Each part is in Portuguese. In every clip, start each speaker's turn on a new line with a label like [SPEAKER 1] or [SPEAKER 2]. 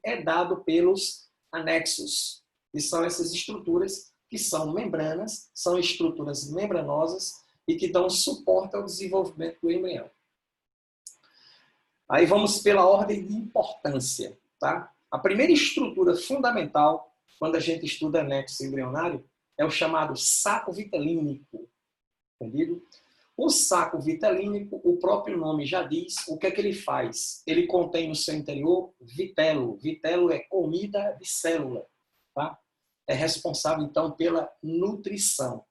[SPEAKER 1] é dado pelos anexos, que são essas estruturas que são membranas, são estruturas membranosas e que dão suporte ao desenvolvimento do embrião. Aí vamos pela ordem de importância, tá? A primeira estrutura fundamental, quando a gente estuda anexo embrionário, é o chamado saco vitalínico, entendido? O saco vitalínico, o próprio nome já diz, o que é que ele faz? Ele contém no seu interior vitelo. Vitelo é comida de célula, tá? É responsável, então, pela nutrição,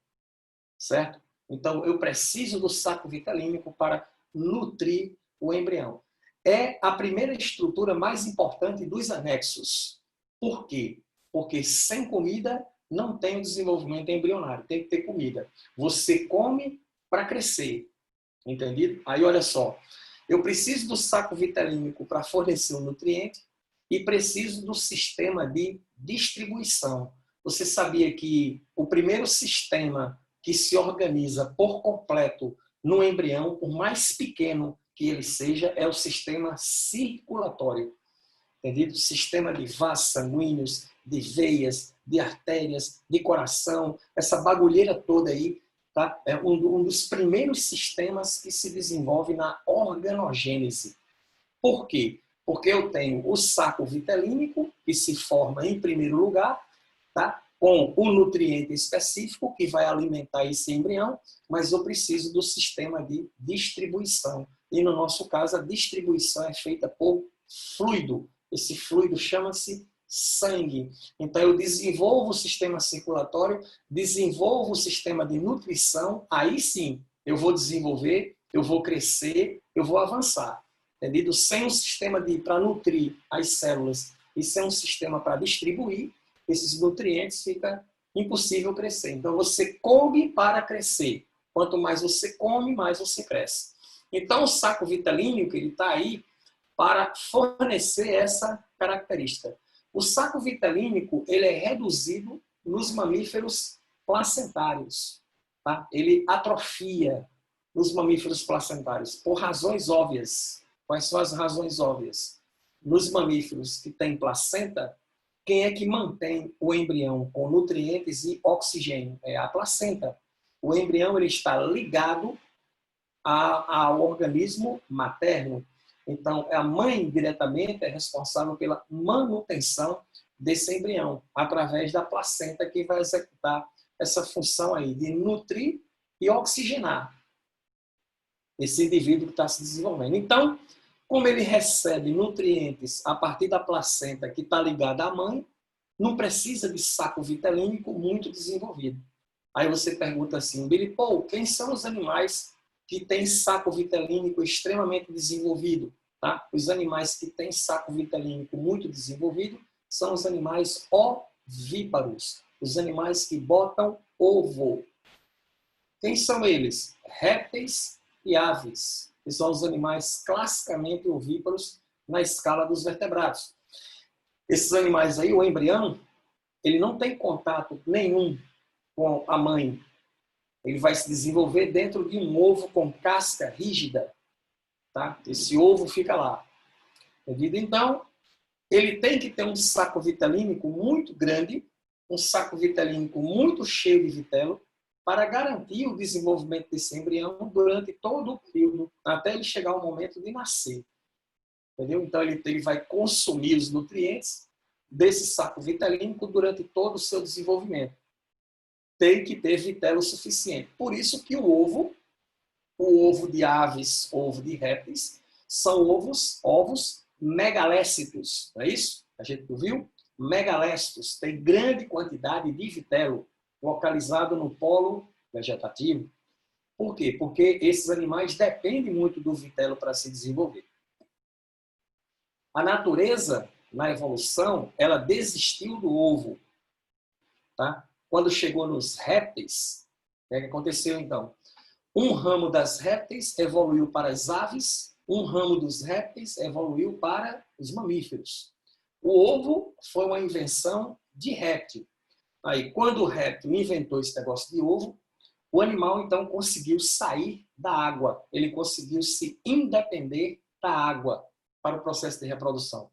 [SPEAKER 1] certo? Então, eu preciso do saco vitalínico para nutrir o embrião. É a primeira estrutura mais importante dos anexos. Por quê? Porque sem comida não tem o desenvolvimento embrionário, tem que ter comida. Você come para crescer, entendido? Aí, olha só, eu preciso do saco vitalínico para fornecer o nutriente e preciso do sistema de distribuição. Você sabia que o primeiro sistema que se organiza por completo no embrião, por mais pequeno que ele seja, é o sistema circulatório. Entendido? Sistema de vasos sanguíneos, de veias, de artérias, de coração, essa bagulheira toda aí, tá? É um dos primeiros sistemas que se desenvolve na organogênese. Por quê? Porque eu tenho o saco vitalínico, que se forma em primeiro lugar, tá? Com o nutriente específico que vai alimentar esse embrião, mas eu preciso do sistema de distribuição. E no nosso caso, a distribuição é feita por fluido. Esse fluido chama-se sangue. Então, eu desenvolvo o sistema circulatório, desenvolvo o sistema de nutrição, aí sim, eu vou desenvolver, eu vou crescer, eu vou avançar. Entendido? Sem um sistema para nutrir as células e sem um sistema para distribuir esses nutrientes, fica impossível crescer. Então, você come para crescer. Quanto mais você come, mais você cresce. Então, o saco vitalínico, ele está aí para fornecer essa característica. O saco vitalínico, ele é reduzido nos mamíferos placentários. Tá? Ele atrofia nos mamíferos placentários por razões óbvias. Quais são as razões óbvias? Nos mamíferos que têm placenta, quem é que mantém o embrião com nutrientes e oxigênio? É a placenta. O embrião ele está ligado ao organismo materno. Então, a mãe diretamente é responsável pela manutenção desse embrião, através da placenta que vai executar essa função aí de nutrir e oxigenar esse indivíduo que está se desenvolvendo. Então, como ele recebe nutrientes a partir da placenta que está ligada à mãe, não precisa de saco vitalínico muito desenvolvido. Aí você pergunta assim, Billy Paul, quem são os animais que têm saco vitalínico extremamente desenvolvido? Tá? Os animais que têm saco vitalínico muito desenvolvido são os animais ovíparos, os animais que botam ovo. Quem são eles? Répteis e aves, que são os animais classicamente ovíparos na escala dos vertebrados. Esses animais aí, o embrião, ele não tem contato nenhum com a mãe. Ele vai se desenvolver dentro de um ovo com casca rígida. Tá? Esse ovo fica lá. Entendido? Então, ele tem que ter um saco vitalínico muito grande, um saco vitalínico muito cheio de vitelo, para garantir o desenvolvimento desse embrião durante todo o período, até ele chegar ao momento de nascer. Entendeu? Então, ele vai consumir os nutrientes desse saco vitalínico durante todo o seu desenvolvimento. Tem que ter vitelo suficiente. Por isso que o ovo de aves, ovo de répteis, são ovos megalécitos, não é isso? A gente viu? Megalécitos, tem grande quantidade de vitelo localizado no polo vegetativo. Por quê? Porque esses animais dependem muito do vitelo para se desenvolver. A natureza, na evolução, ela desistiu do ovo. Tá? Quando chegou nos répteis, o que aconteceu então? Um ramo das répteis evoluiu para as aves, um ramo dos répteis evoluiu para os mamíferos. O ovo foi uma invenção de réptil. Aí, quando o réptil inventou esse negócio de ovo, o animal, então, conseguiu sair da água. Ele conseguiu se independer da água para o processo de reprodução.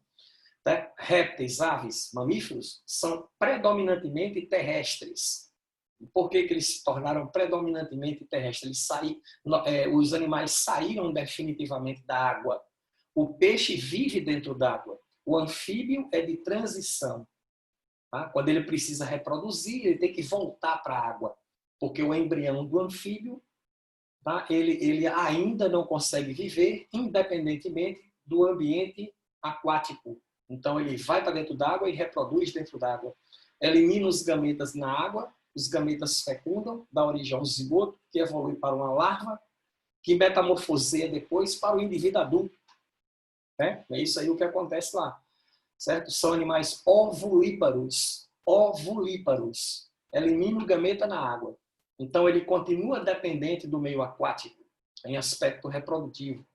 [SPEAKER 1] né? Répteis, aves, mamíferos, são predominantemente terrestres. Por que eles se tornaram predominantemente terrestres? Os animais saíram definitivamente da água. O peixe vive dentro d'água. O anfíbio é de transição. Tá? Quando ele precisa reproduzir, ele tem que voltar para a água. Porque o embrião do anfíbio, tá? ele ainda não consegue viver independentemente do ambiente aquático. Então, ele vai para dentro d'água e reproduz dentro d'água. Elimina os gametas na água, os gametas fecundam, dá origem ao zigoto, que evolui para uma larva, que metamorfoseia depois para o indivíduo adulto. Né? É isso aí o que acontece lá. Certo? São animais ovulíparos. Ovulíparos. Elimina o gameta na água. Então, ele continua dependente do meio aquático, em aspecto reprodutivo.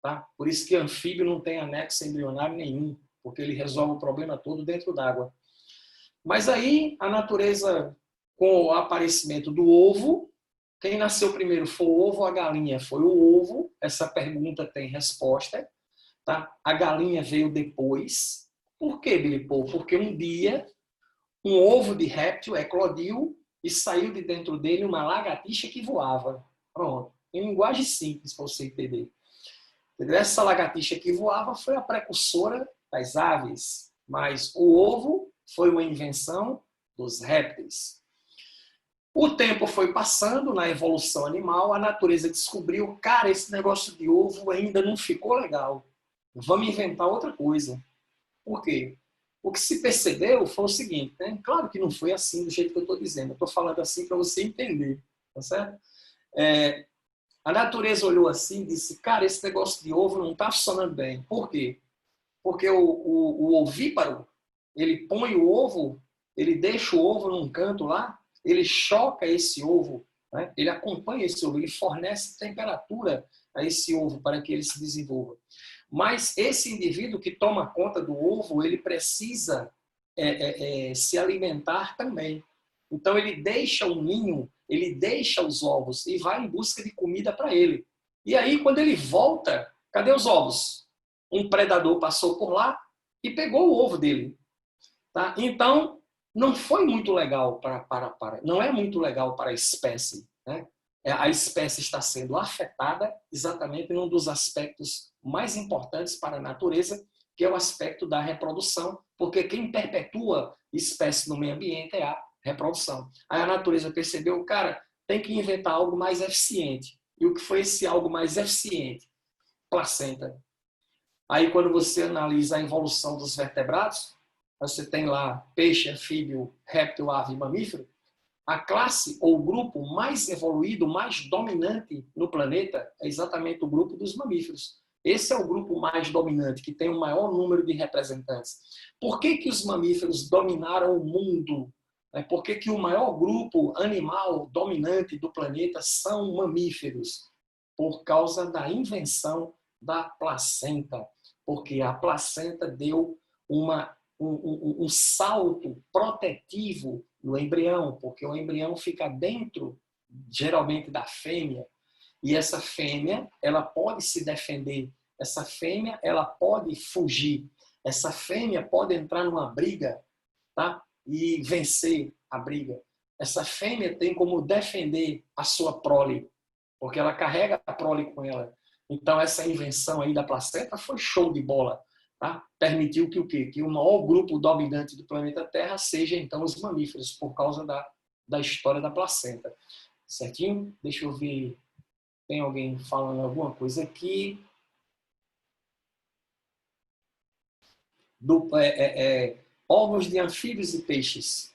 [SPEAKER 1] Tá? Por isso que anfíbio não tem anexo embrionário nenhum, porque ele resolve o problema todo dentro d'água. Mas aí, a natureza, com o aparecimento do ovo, quem nasceu primeiro foi o ovo ou a galinha? Foi o ovo. Essa pergunta tem resposta. Tá? A galinha veio depois. Por que, Billy Paul? Porque um dia, um ovo de réptil eclodiu e saiu de dentro dele uma lagartixa que voava. Pronto. Em linguagem simples, para você entender. Essa lagartixa que voava foi a precursora das aves, mas o ovo foi uma invenção dos répteis. O tempo foi passando na evolução animal, a natureza descobriu, cara, esse negócio de ovo ainda não ficou legal. Vamos inventar outra coisa. Por quê? O que se percebeu foi o seguinte, né? Claro que não foi assim do jeito que eu estou dizendo, eu estou falando assim para você entender, tá certo? A natureza olhou assim e disse, cara, esse negócio de ovo não está funcionando bem. Por quê? Porque o ovíparo, ele põe o ovo, ele deixa o ovo num canto lá, ele choca esse ovo, né? Ele acompanha esse ovo, ele fornece temperatura a esse ovo para que ele se desenvolva. Mas esse indivíduo que toma conta do ovo, ele precisa se alimentar também. Então ele deixa o ninho, ele deixa os ovos e vai em busca de comida para ele. E aí, quando ele volta, cadê os ovos? Um predador passou por lá e pegou o ovo dele. Tá? Então, não foi muito legal não é muito legal para a espécie. Né? A espécie está sendo afetada exatamente num dos aspectos mais importantes para a natureza, que é o aspecto da reprodução, porque quem perpetua espécie no meio ambiente é a reprodução. Aí a natureza percebeu, cara, tem que inventar algo mais eficiente. E o que foi esse algo mais eficiente? Placenta. Aí quando você analisa a evolução dos vertebrados, você tem lá peixe, anfíbio, réptil, ave e mamífero, a classe ou o grupo mais evoluído, mais dominante no planeta é exatamente o grupo dos mamíferos. Esse é o grupo mais dominante, que tem o maior número de representantes. Por que que os mamíferos dominaram o mundo? Por que que o maior grupo animal dominante do planeta são mamíferos? Por causa da invenção da placenta. Porque a placenta deu um salto protetivo no embrião, porque o embrião fica dentro, geralmente, da fêmea, e essa fêmea, ela pode se defender, essa fêmea, ela pode fugir, essa fêmea pode entrar numa briga, tá? E vencer a briga. Essa fêmea tem como defender a sua prole, porque ela carrega a prole com ela. Então, essa invenção aí da placenta foi show de bola. Tá? Permitiu que o quê? Que o maior grupo dominante do planeta Terra seja, então, os mamíferos, por causa da história da placenta. Certinho? Deixa eu ver. Tem alguém falando alguma coisa aqui? Ovos de anfíbios e peixes.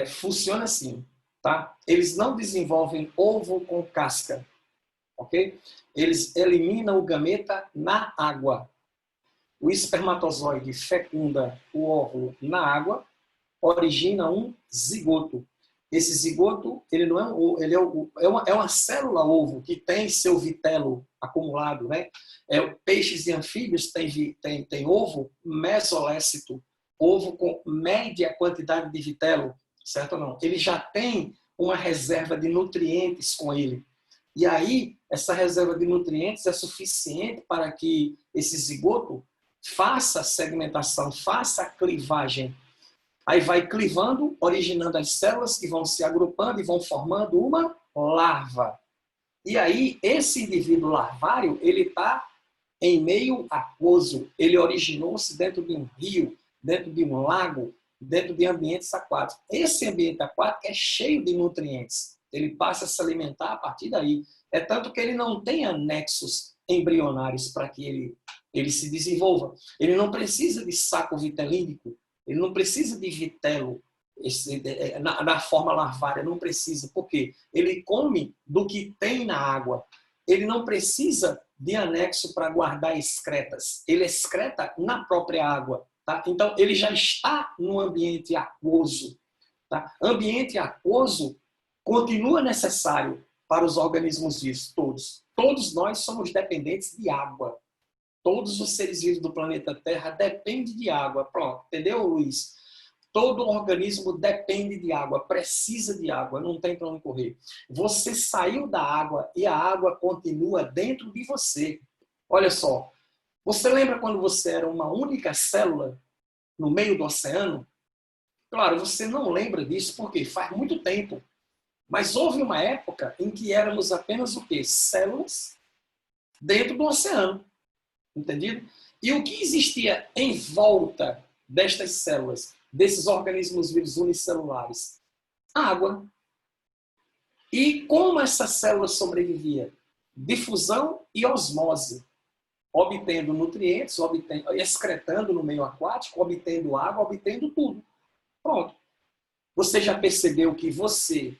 [SPEAKER 1] Funciona assim. Tá? Eles não desenvolvem ovo com casca. Ok? Eles eliminam o gameta na água. O espermatozoide fecunda o óvulo na água, origina um zigoto. Esse zigoto, ele não é uma célula ovo que tem seu vitelo acumulado, né? Peixes e anfíbios têm ovo mesolécito, ovo com média quantidade de vitelo, certo ou não? Ele já tem uma reserva de nutrientes com ele. E aí, essa reserva de nutrientes é suficiente para que esse zigoto faça a segmentação, faça a clivagem. Aí vai clivando, originando as células que vão se agrupando e vão formando uma larva. E aí, esse indivíduo larvário, ele está em meio aquoso. Ele originou-se dentro de um rio, dentro de um lago, dentro de ambientes aquáticos. Esse ambiente aquático é cheio de nutrientes. Ele passa a se alimentar a partir daí. É tanto que ele não tem anexos embrionários para que ele se desenvolva. Ele não precisa de saco vitelínico, ele não precisa de vitelo na forma larvária, não precisa. Por quê? Ele come do que tem na água. Ele não precisa de anexo para guardar excretas. Ele excreta na própria água. Tá? Então, ele já está no ambiente aquoso. Tá? Ambiente aquoso continua necessário para os organismos vivos, todos. Todos nós somos dependentes de água. Todos os seres vivos do planeta Terra dependem de água. Pronto, entendeu, Luiz? Todo organismo depende de água, precisa de água, não tem para onde correr. Você saiu da água e a água continua dentro de você. Olha só, você lembra quando você era uma única célula no meio do oceano? Claro, você não lembra disso porque faz muito tempo. Mas houve uma época em que éramos apenas o quê? Células dentro do oceano. Entendido? E o que existia em volta destas células, desses organismos vivos unicelulares? Água. E como essa célula sobrevivia? Difusão e osmose. Obtendo nutrientes, excretando no meio aquático, obtendo água, obtendo tudo. Pronto. Você já percebeu que você,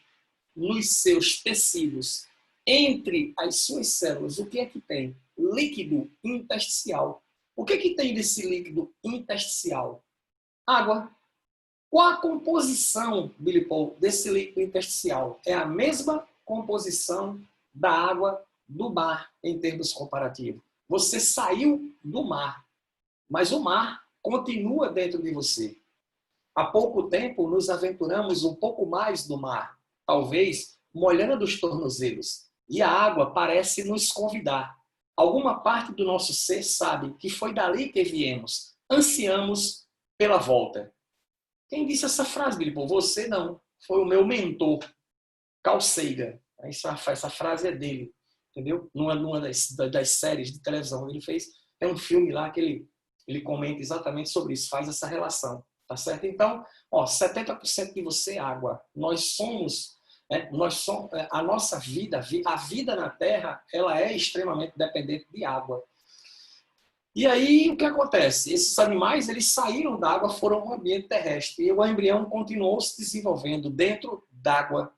[SPEAKER 1] nos seus tecidos, entre as suas células, o que é que tem? Líquido intersticial. O que é que tem desse líquido intersticial? Água. Qual a composição, Billy Paul, desse líquido intersticial? É a mesma composição da água do mar, em termos comparativos. Você saiu do mar, mas o mar continua dentro de você. Há pouco tempo nos aventuramos um pouco mais no mar, talvez molhando os tornozelos, e a água parece nos convidar. Alguma parte do nosso ser sabe que foi dali que viemos. Ansiamos pela volta. Quem disse essa frase, Billy Paul? Você não. Foi o meu mentor, Carl Sagan. Essa frase é dele, entendeu? Numa das séries de televisão que ele fez, tem um filme lá que ele comenta exatamente sobre isso, faz essa relação, tá certo? Então, 70% de você é água. Nós somos, a nossa vida, a vida na Terra, ela é extremamente dependente de água. E aí, o que acontece? Esses animais, eles saíram da água, foram ao ambiente terrestre. E o embrião continuou se desenvolvendo dentro d'água.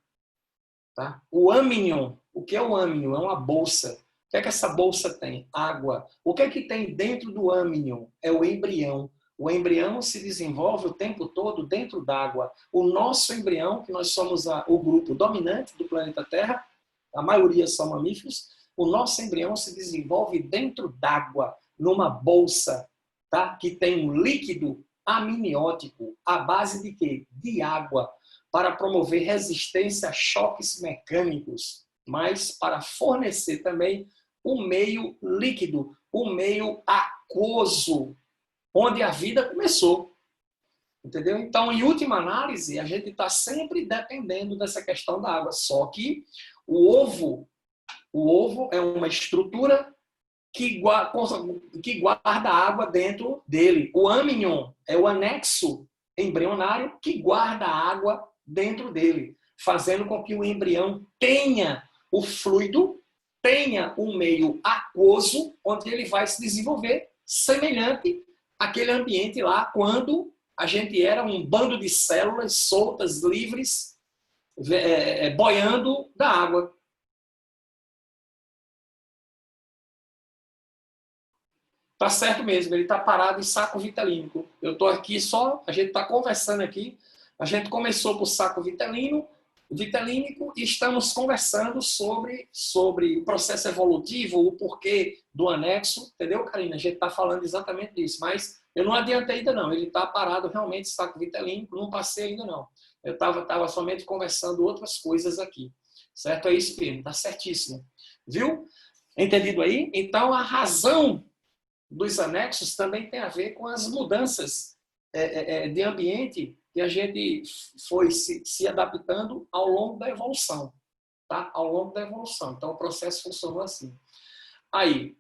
[SPEAKER 1] Tá? O amnion, o que é o amnion? É uma bolsa. O que é que essa bolsa tem? Água. O que é que tem dentro do amnion? É o embrião. O embrião se desenvolve o tempo todo dentro d'água. O nosso embrião, que nós somos o grupo dominante do planeta Terra, a maioria são mamíferos, o nosso embrião se desenvolve dentro d'água, numa bolsa, tá? Que tem um líquido amniótico, à base de quê? De água, para promover resistência a choques mecânicos, mas para fornecer também o meio líquido, o meio aquoso, onde a vida começou. Entendeu? Então, em última análise, a gente está sempre dependendo dessa questão da água. Só que o ovo é uma estrutura que guarda água dentro dele. O amnion é o anexo embrionário que guarda água dentro dele, fazendo com que o embrião tenha o fluido, tenha um meio aquoso, onde ele vai se desenvolver semelhante àquele ambiente lá, quando a gente era um bando de células soltas, livres, boiando da água. Tá certo mesmo, ele está parado em saco vitalínico. Eu estou aqui só, a gente está conversando aqui, a gente começou com o saco vitalínico e estamos conversando sobre o processo evolutivo, o porquê do anexo, entendeu, Karina? A gente está falando exatamente disso, mas eu não adiantei ainda não, ele está parado realmente, saco vitalínico, não passei ainda não. Eu estava somente conversando outras coisas aqui, certo? É isso mesmo, está certíssimo. Viu? Entendido aí? Então, a razão dos anexos também tem a ver com as mudanças de ambiente que a gente foi se adaptando ao longo da evolução. Tá? Ao longo da evolução. Então, o processo funcionou assim. Aí,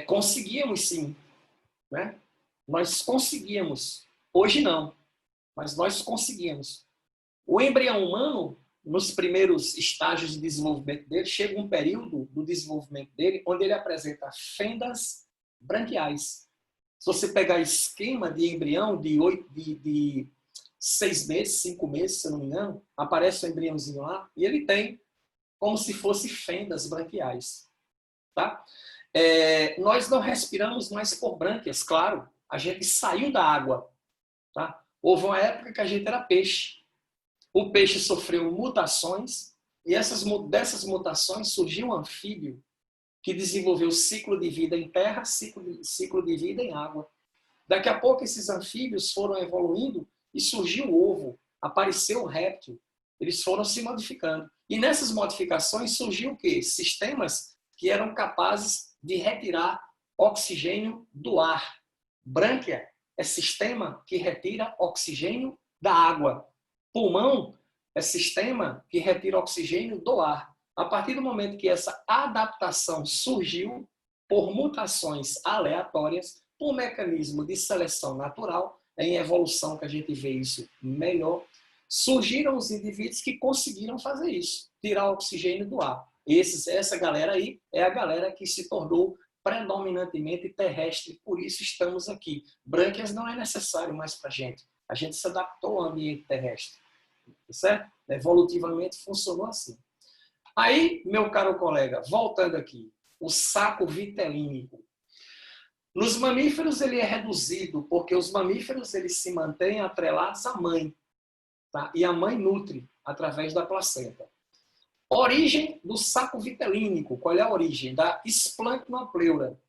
[SPEAKER 1] conseguíamos sim, né? Nós conseguíamos. Hoje não, mas nós conseguíamos. O embrião humano, nos primeiros estágios de desenvolvimento dele, chega um período do desenvolvimento dele onde ele apresenta fendas branquiais. Se você pegar esquema de embrião de 6 meses, 5 meses, se eu não me engano, aparece o embriãozinho lá e ele tem como se fosse fendas branquiais. Tá? Nós não respiramos mais por brânquias, claro. A gente saiu da água. Tá? Houve uma época que a gente era peixe. O peixe sofreu mutações e dessas mutações surgiu um anfíbio que desenvolveu ciclo de vida em terra, ciclo de vida em água. Daqui a pouco esses anfíbios foram evoluindo e surgiu o ovo, apareceu o réptil. Eles foram se modificando. E nessas modificações surgiu o quê? Sistemas que eram capazes de retirar oxigênio do ar. Brânquia é sistema que retira oxigênio da água. Pulmão é sistema que retira oxigênio do ar. A partir do momento que essa adaptação surgiu por mutações aleatórias, por mecanismo de seleção natural, em evolução que a gente vê isso melhor, surgiram os indivíduos que conseguiram fazer isso, tirar o oxigênio do ar. Essa galera aí é a galera que se tornou predominantemente terrestre, por isso estamos aqui. Brânquias não é necessário mais para a gente se adaptou ao ambiente terrestre, certo? Evolutivamente funcionou assim. Aí, meu caro colega, voltando aqui, o saco vitelínico. Nos mamíferos ele é reduzido, porque os mamíferos eles se mantêm atrelados à mãe, tá? E a mãe nutre através da placenta. Origem do saco vitelínico. Qual é a origem? Da esplancnopleura.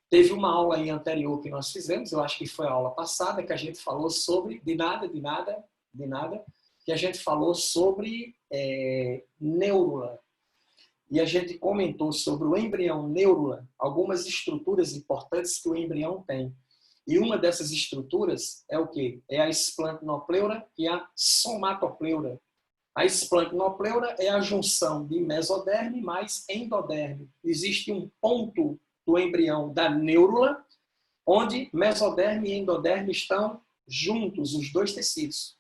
[SPEAKER 1] Teve uma aula aí anterior que nós fizemos, eu acho que foi a aula passada, que a gente falou sobre, de nada, que a gente falou sobre neurula. E a gente comentou sobre o embrião neurula, algumas estruturas importantes que o embrião tem. E uma dessas estruturas é o quê? É a esplancnopleura e a somatopleura. A esplancnopleura é a junção de mesoderme mais endoderme. Existe um ponto do embrião da neurula, onde mesoderme e endoderme estão juntos, os dois tecidos.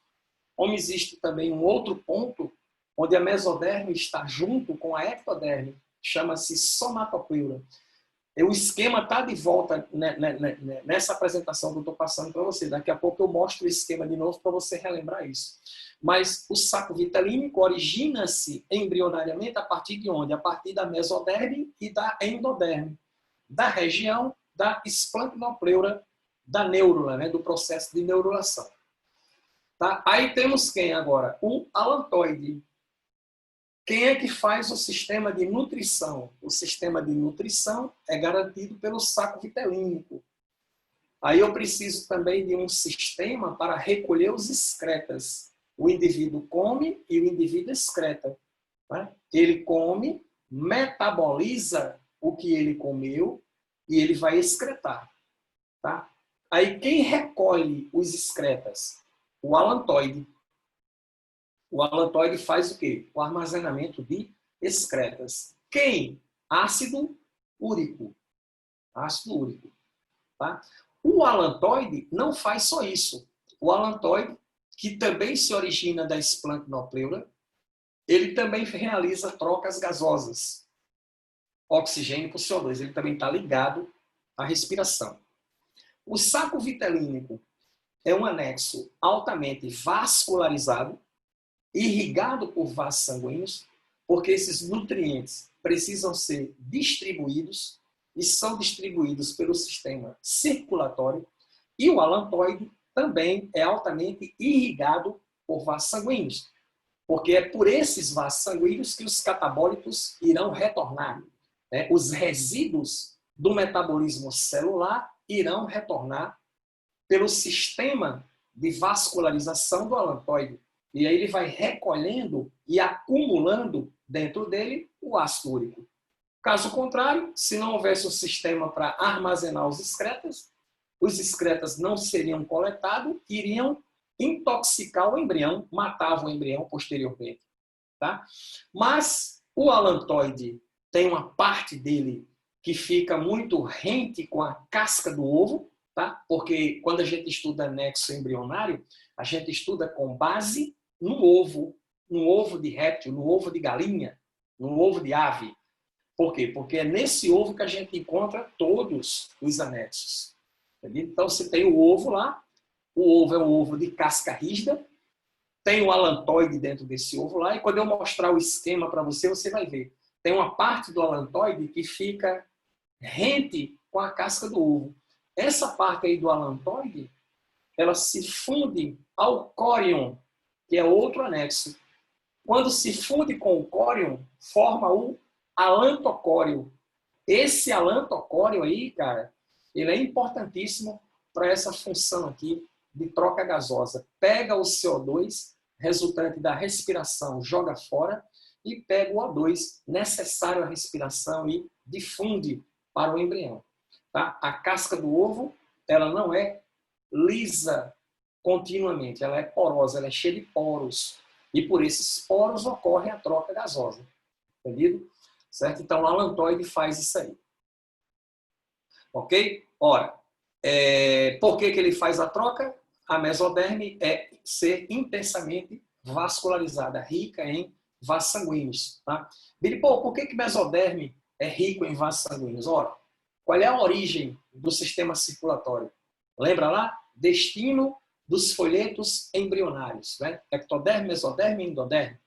[SPEAKER 1] Como existe também um outro ponto, onde a mesoderme está junto com a ectoderme, chama-se somatopleura. O esquema está de volta nessa apresentação que eu estou passando para você. Daqui a pouco eu mostro o esquema de novo para você relembrar isso. Mas o saco vitelínico origina-se embrionariamente a partir de onde? A partir da mesoderme e da endoderme, da região da esplancnopleura da neurula, né, do processo de neurulação. Tá? Aí temos quem agora? O alantoide. Quem é que faz o sistema de nutrição? O sistema de nutrição é garantido pelo saco vitelínico. Aí eu preciso também de um sistema para recolher os excretas. O indivíduo come e o indivíduo excreta. Né? Ele come, metaboliza o que ele comeu e ele vai excretar. Tá? Aí quem recolhe os excretas? O alantoide. O alantoide faz o quê? O armazenamento de excretas. Quem? Ácido úrico. Ácido úrico. Tá? O alantoide não faz só isso. O alantoide, que também se origina da esplancnopleura, ele também realiza trocas gasosas. Oxigênio por CO2. Ele também está ligado à respiração. O saco vitelínico é um anexo altamente vascularizado, irrigado por vasos sanguíneos, porque esses nutrientes precisam ser distribuídos e são distribuídos pelo sistema circulatório, e o alantoide também é altamente irrigado por vasos sanguíneos, porque é por esses vasos sanguíneos que os catabólitos irão retornar. Né? Os resíduos do metabolismo celular irão retornar pelo sistema de vascularização do alantoide. E aí ele vai recolhendo e acumulando dentro dele o ácido úrico. Caso contrário, se não houvesse um sistema para armazenar os excretas não seriam coletados, iriam intoxicar o embrião, matavam o embrião posteriormente. Tá? Mas o alantoide tem uma parte dele que fica muito rente com a casca do ovo, tá? Porque quando a gente estuda anexo embrionário, a gente estuda com base no ovo de réptil, no ovo de galinha, no ovo de ave. Por quê? Porque é nesse ovo que a gente encontra todos os anexos. Entendeu? Então, você tem o ovo lá, o ovo é um ovo de casca rígida, tem o alantoide dentro desse ovo lá, e quando eu mostrar o esquema para você, você vai ver. Tem uma parte do alantoide que fica rente com a casca do ovo. Essa parte aí do alantoide, ela se funde ao córion, que é outro anexo. Quando se funde com o córion, forma o alantocório. Esse alantocório aí, cara, ele é importantíssimo para essa função aqui de troca gasosa. Pega o CO2, resultante da respiração, joga fora, e pega o O2, necessário à respiração, e difunde para o embrião. Tá? A casca do ovo, ela não é lisa continuamente, ela é porosa, ela é cheia de poros. E por esses poros ocorre a troca gasosa. Entendido? Certo? Então, o alantoide faz isso aí. Ok? Ora, por que ele faz a troca? A mesoderme é ser intensamente vascularizada, rica em vasos sanguíneos. Tá? Por que mesoderme é rico em vasos sanguíneos? Ora, qual é a origem do sistema circulatório? Lembra lá? Destino dos folhetos embrionários. Né? Ectoderme, mesoderme e endoderme.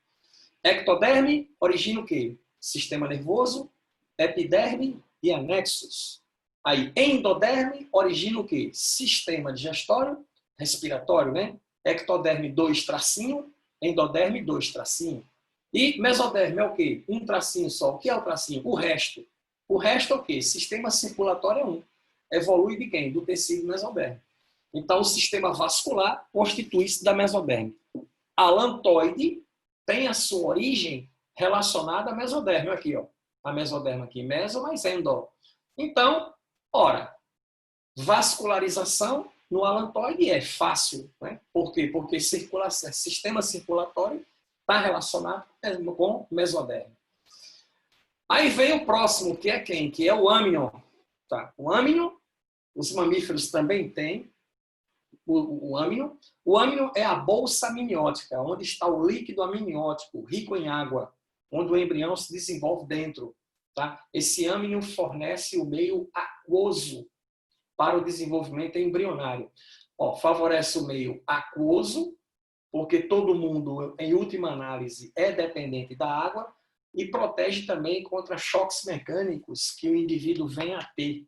[SPEAKER 1] Ectoderme origina o quê? Sistema nervoso, epiderme e anexos. Aí, endoderme origina o quê? Sistema digestório, respiratório, né? Ectoderme 2 tracinho, endoderme 2 tracinho. E mesoderme é o quê? Um tracinho só. O que é o tracinho? O resto. O resto é o quê? Sistema circulatório é 1. Evolui de quem? Do tecido mesoderme. Então, o sistema vascular constitui-se da mesoderme. Alantoide tem a sua origem relacionada à mesoderme. Aqui, ó. A mesoderme aqui, meso mais endo. Então, ora, vascularização no alantoide é fácil. Né? Por quê? Porque sistema circulatório está relacionado com mesoderme. Aí vem o próximo, que é quem? Que é o âmnion. Tá? O âmnion, os mamíferos também têm o âmnion. O âmnion é a bolsa amniótica, onde está o líquido amniótico, rico em água, onde o embrião se desenvolve dentro. Tá? Esse âmnion fornece o meio aquoso para o desenvolvimento embrionário. Ó, favorece o meio aquoso, porque todo mundo, em última análise, é dependente da água, e protege também contra choques mecânicos que o indivíduo vem a ter.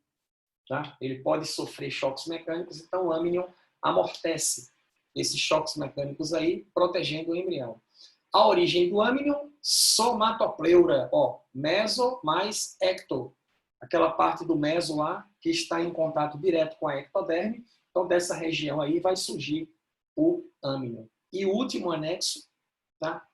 [SPEAKER 1] Tá? Ele pode sofrer choques mecânicos, então o âmnion amortece esses choques mecânicos aí, protegendo o embrião. A origem do âmnion, somatopleura, ó, meso mais ecto. Aquela parte do meso lá que está em contato direto com a ectoderme. Então, dessa região aí vai surgir o âmnion. E o último anexo, tá,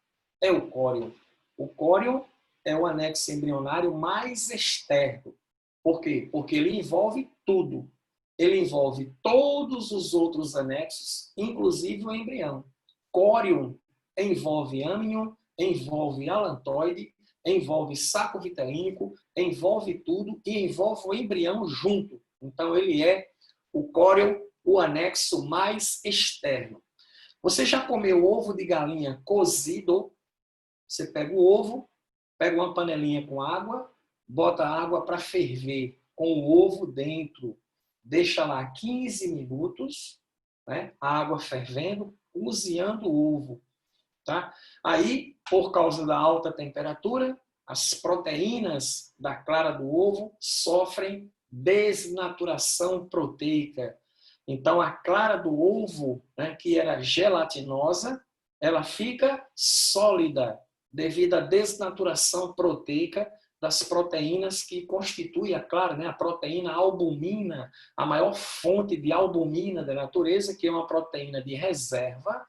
[SPEAKER 1] é o córion. O córion é o anexo embrionário mais externo. Por quê? Porque ele envolve tudo. Ele envolve todos os outros anexos, inclusive o embrião. Córion envolve âmnion, envolve alantoide, envolve saco vitelínico, envolve tudo e envolve o embrião junto. Então, ele é o córion, o anexo mais externo. Você já comeu ovo de galinha cozido? Você pega o ovo, pega uma panelinha com água, bota a água para ferver com o ovo dentro. Deixa lá 15 minutos, né? A água fervendo, cozinhando o ovo. Tá? Aí, por causa da alta temperatura, as proteínas da clara do ovo sofrem desnaturação proteica. Então, a clara do ovo, né, que era gelatinosa, ela fica sólida devido à desnaturação proteica das proteínas que constituem a clara, né, a proteína albumina, a maior fonte de albumina da natureza, que é uma proteína de reserva,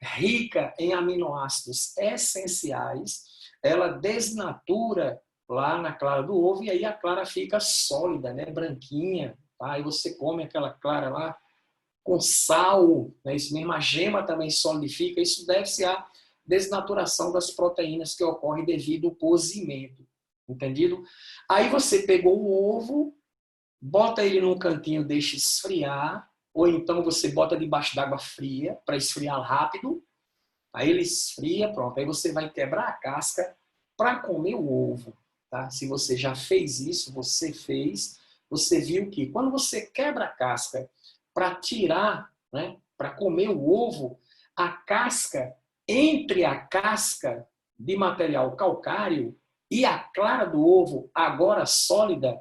[SPEAKER 1] rica em aminoácidos essenciais, ela desnatura lá na clara do ovo e aí a clara fica sólida, né? Branquinha. Tá? Aí você come aquela clara lá com sal, né? Isso mesmo, a gema também solidifica. Isso deve-se à desnaturação das proteínas que ocorre devido ao cozimento. Entendido? Aí você pegou o ovo, bota ele num cantinho, deixa esfriar, ou então você bota debaixo d'água fria para esfriar rápido. Aí ele esfria, pronto. Aí você vai quebrar a casca para comer o ovo. Tá? Se você já fez isso, você fez, você viu que quando você quebra a casca para tirar, né, para comer o ovo, a casca, entre a casca de material calcário e a clara do ovo, agora sólida,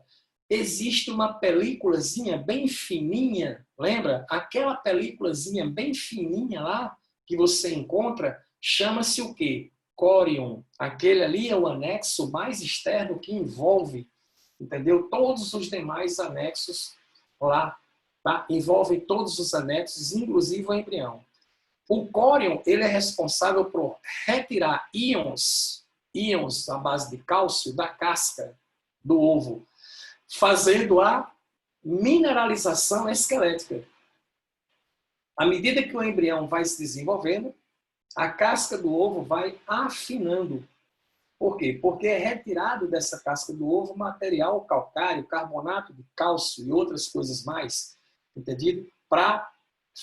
[SPEAKER 1] existe uma películazinha bem fininha, lembra? Aquela películazinha bem fininha lá que você encontra, chama-se o quê? Córion. Aquele ali é o anexo mais externo que envolve, entendeu? Todos os demais anexos lá, tá? Envolve todos os anexos, inclusive o embrião. O córion, ele é responsável por retirar íons à base de cálcio da casca do ovo, fazendo a mineralização esquelética. À medida que o embrião vai se desenvolvendo, a casca do ovo vai afinando. Por quê? Porque é retirado dessa casca do ovo material calcário, carbonato de cálcio e outras coisas mais, entendido? Para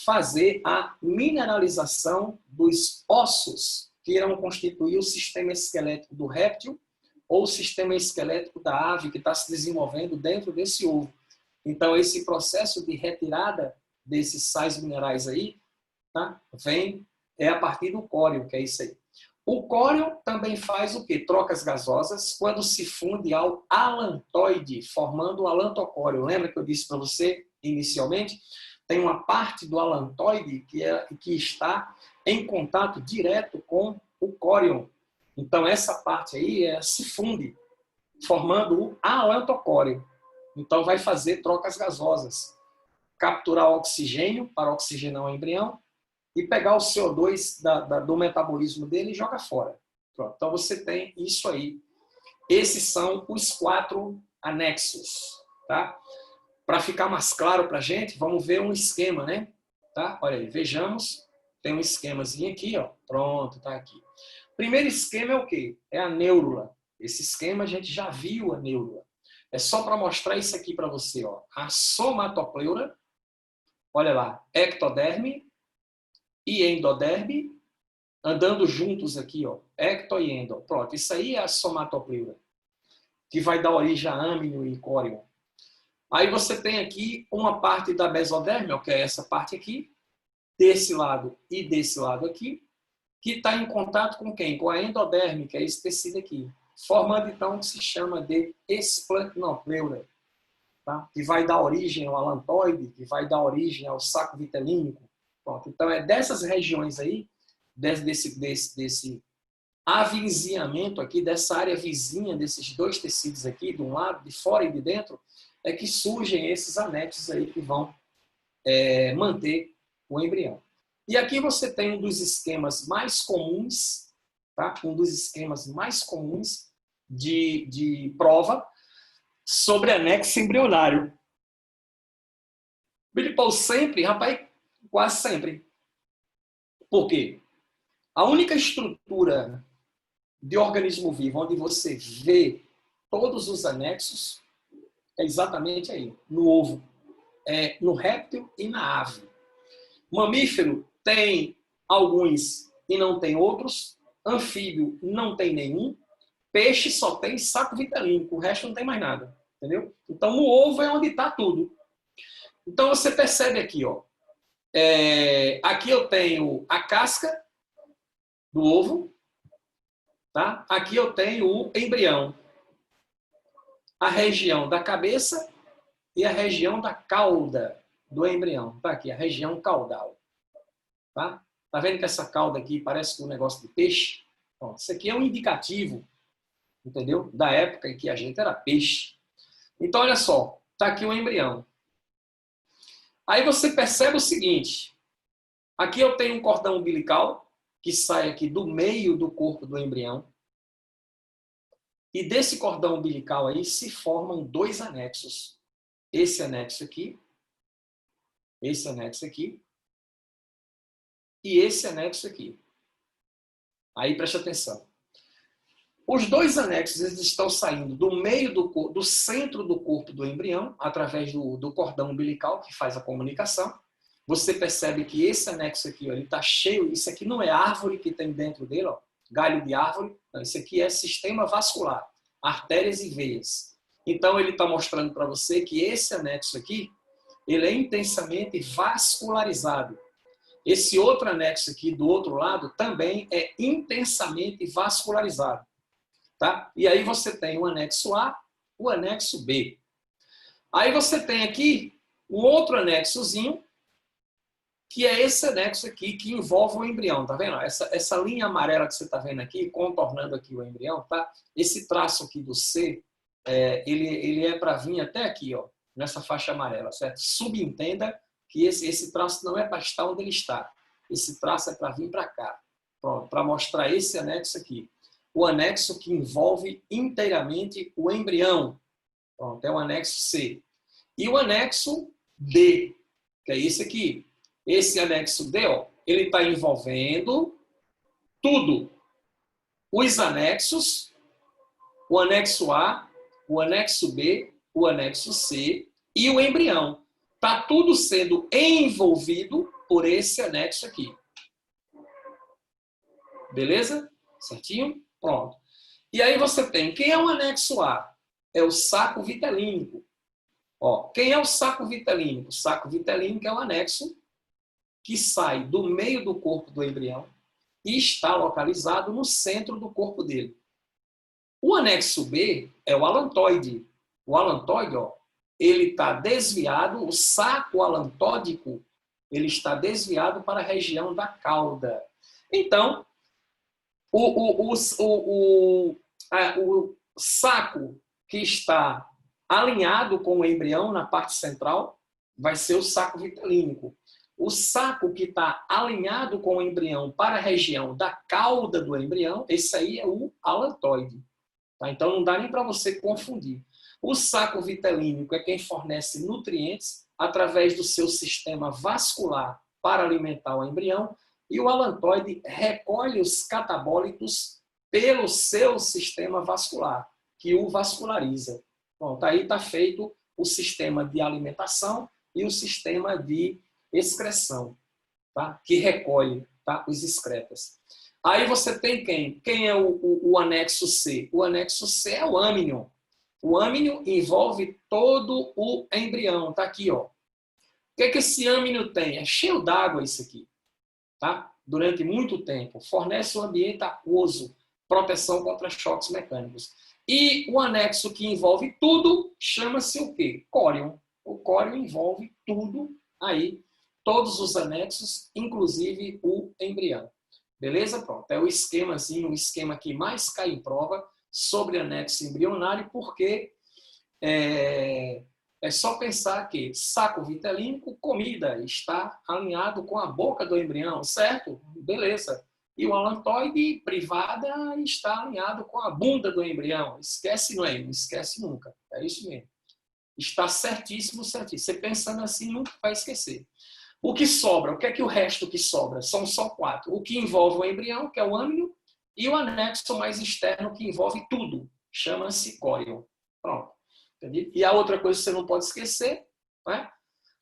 [SPEAKER 1] fazer a mineralização dos ossos que irão constituir o sistema esquelético do réptil ou o sistema esquelético da ave que está se desenvolvendo dentro desse ovo. Então, esse processo de retirada desses sais minerais aí, tá? É a partir do córion, que é isso aí. O córion também faz o quê? Trocas gasosas quando se funde ao alantoide, formando o alantocório. Lembra que eu disse para você inicialmente? Tem uma parte do alantoide que está em contato direto com o córion. Então, essa parte aí se funde, formando o alantocório. Então, vai fazer trocas gasosas. Capturar o oxigênio para oxigenar o embrião e pegar o CO2 do metabolismo dele e joga fora. Pronto. Então, você tem isso aí. Esses são os 4 anexos. Tá? Para ficar mais claro para a gente, vamos ver um esquema, né? Tá? Olha aí, vejamos. Tem um esquemazinho aqui, ó. Pronto, tá aqui. Primeiro esquema é o quê? É a neurula. Esse esquema a gente já viu a neurula. É só para mostrar isso aqui para você, ó. A somatopleura, olha lá, ectoderme e endoderme, andando juntos aqui, ó, ecto e endo. Pronto, isso aí é a somatopleura, que vai dar origem a âmino e córion. Aí você tem aqui uma parte da mesoderme, que é essa parte aqui, desse lado e desse lado aqui, que está em contato com quem? Com a endoderme, que é esse tecido aqui, formando então o que se chama de esplantopleura, tá? Que vai dar origem ao alantoide, que vai dar origem ao saco vitelínico. Pronto. Então é dessas regiões aí, desse avizinhamento aqui, dessa área vizinha desses 2 tecidos aqui, de um lado, de fora e de dentro, é que surgem esses anexos aí que vão manter o embrião. E aqui você tem um dos esquemas mais comuns, tá? Um dos esquemas mais comuns de prova sobre anexo embrionário. Bilipau sempre, rapaz, quase sempre. Por quê? A única estrutura de organismo vivo onde você vê todos os anexos é exatamente aí, no ovo, no réptil e na ave. Mamífero tem alguns e não tem outros. Anfíbio não tem nenhum. Peixe só tem saco vitelínico, o resto não tem mais nada. Entendeu? Então, no ovo é onde está tudo. Então, você percebe aqui, ó. Aqui eu tenho a casca do ovo. Tá? Aqui eu tenho o embrião. A região da cabeça e a região da cauda do embrião. Tá aqui, a região caudal. Tá? Tá vendo que essa cauda aqui parece um negócio de peixe? Bom, isso aqui é um indicativo, entendeu? Da época em que a gente era peixe. Então, olha só, tá aqui o embrião. Aí você percebe o seguinte, aqui eu tenho um cordão umbilical, que sai aqui do meio do corpo do embrião. E desse cordão umbilical aí se formam dois anexos. Esse anexo aqui e esse anexo aqui. Aí preste atenção. Os dois anexos eles estão saindo do meio do centro do corpo do embrião, através do cordão umbilical, que faz a comunicação. Você percebe que esse anexo aqui, ó, ele está cheio. Isso aqui não é árvore que tem dentro dele, ó, galho de árvore. Não, isso aqui é sistema vascular, artérias e veias. Então, ele está mostrando para você que esse anexo aqui, ele é intensamente vascularizado. Esse outro anexo aqui do outro lado também é intensamente vascularizado. Tá? E aí você tem o anexo A, o anexo B. Aí você tem aqui um outro anexozinho, que é esse anexo aqui, que envolve o embrião. Tá vendo? Essa linha amarela que você está vendo aqui, contornando aqui o embrião, tá? Esse traço aqui do C, ele é para vir até aqui, ó, nessa faixa amarela, certo? Subentenda que esse traço não é para estar onde ele está. Esse traço é para vir para cá. Pronto, para mostrar esse anexo aqui. O anexo que envolve inteiramente o embrião. Pronto, é o anexo C. E o anexo D, que é esse aqui. Esse anexo D, ó, ele está envolvendo tudo. Os anexos, o anexo A, o anexo B, o anexo C e o embrião. Está tudo sendo envolvido por esse anexo aqui. Beleza? Certinho? Pronto. E aí você tem, quem é o anexo A? É o saco vitelínico. Ó, quem é o saco vitelínico? O saco vitelínico é o anexo que sai do meio do corpo do embrião e está localizado no centro do corpo dele. O anexo B é o alantoide. O alantoide, ó, ele está desviado, o saco alantódico, ele está desviado para a região da cauda. Então, o saco que está alinhado com o embrião na parte central vai ser o saco vitelínico. O saco que está alinhado com o embrião para a região da cauda do embrião, esse aí é o alantoide. Tá? Então não dá nem para você confundir. O saco vitelínico é quem fornece nutrientes através do seu sistema vascular para alimentar o embrião, e o alantoide recolhe os catabólitos pelo seu sistema vascular, que o vasculariza. Bom, aí está feito o sistema de alimentação e o sistema de excreção, tá? Que recolhe, tá? Os excretas. Aí você tem quem? Quem é o anexo C? O anexo C é o âmnion. O âmnion envolve todo o embrião. Tá aqui, ó. O que é que esse âmnion tem? É cheio d'água isso aqui. Tá? Durante muito tempo. Fornece um ambiente aquoso, proteção contra choques mecânicos. E o anexo que envolve tudo chama-se o quê? Córion. O córion envolve tudo aí, todos os anexos, inclusive o embrião. Beleza? Pronto. É o esquemazinho, o esquema que mais cai em prova sobre anexo embrionário, porque é só pensar que saco vitelínico, comida, está alinhado com a boca do embrião, certo? Beleza. E o alantoide, privada, está alinhado com a bunda do embrião. Esquece, não é? Não esquece nunca. É isso mesmo. Está certíssimo, certíssimo. Você pensando assim, nunca vai esquecer. O que sobra? O que é que o resto que sobra? São só 4. O que envolve o embrião, que é o âmnion, e o anexo mais externo, que envolve tudo. Chama-se córion. Pronto. Entendi? E a outra coisa que você não pode esquecer, né?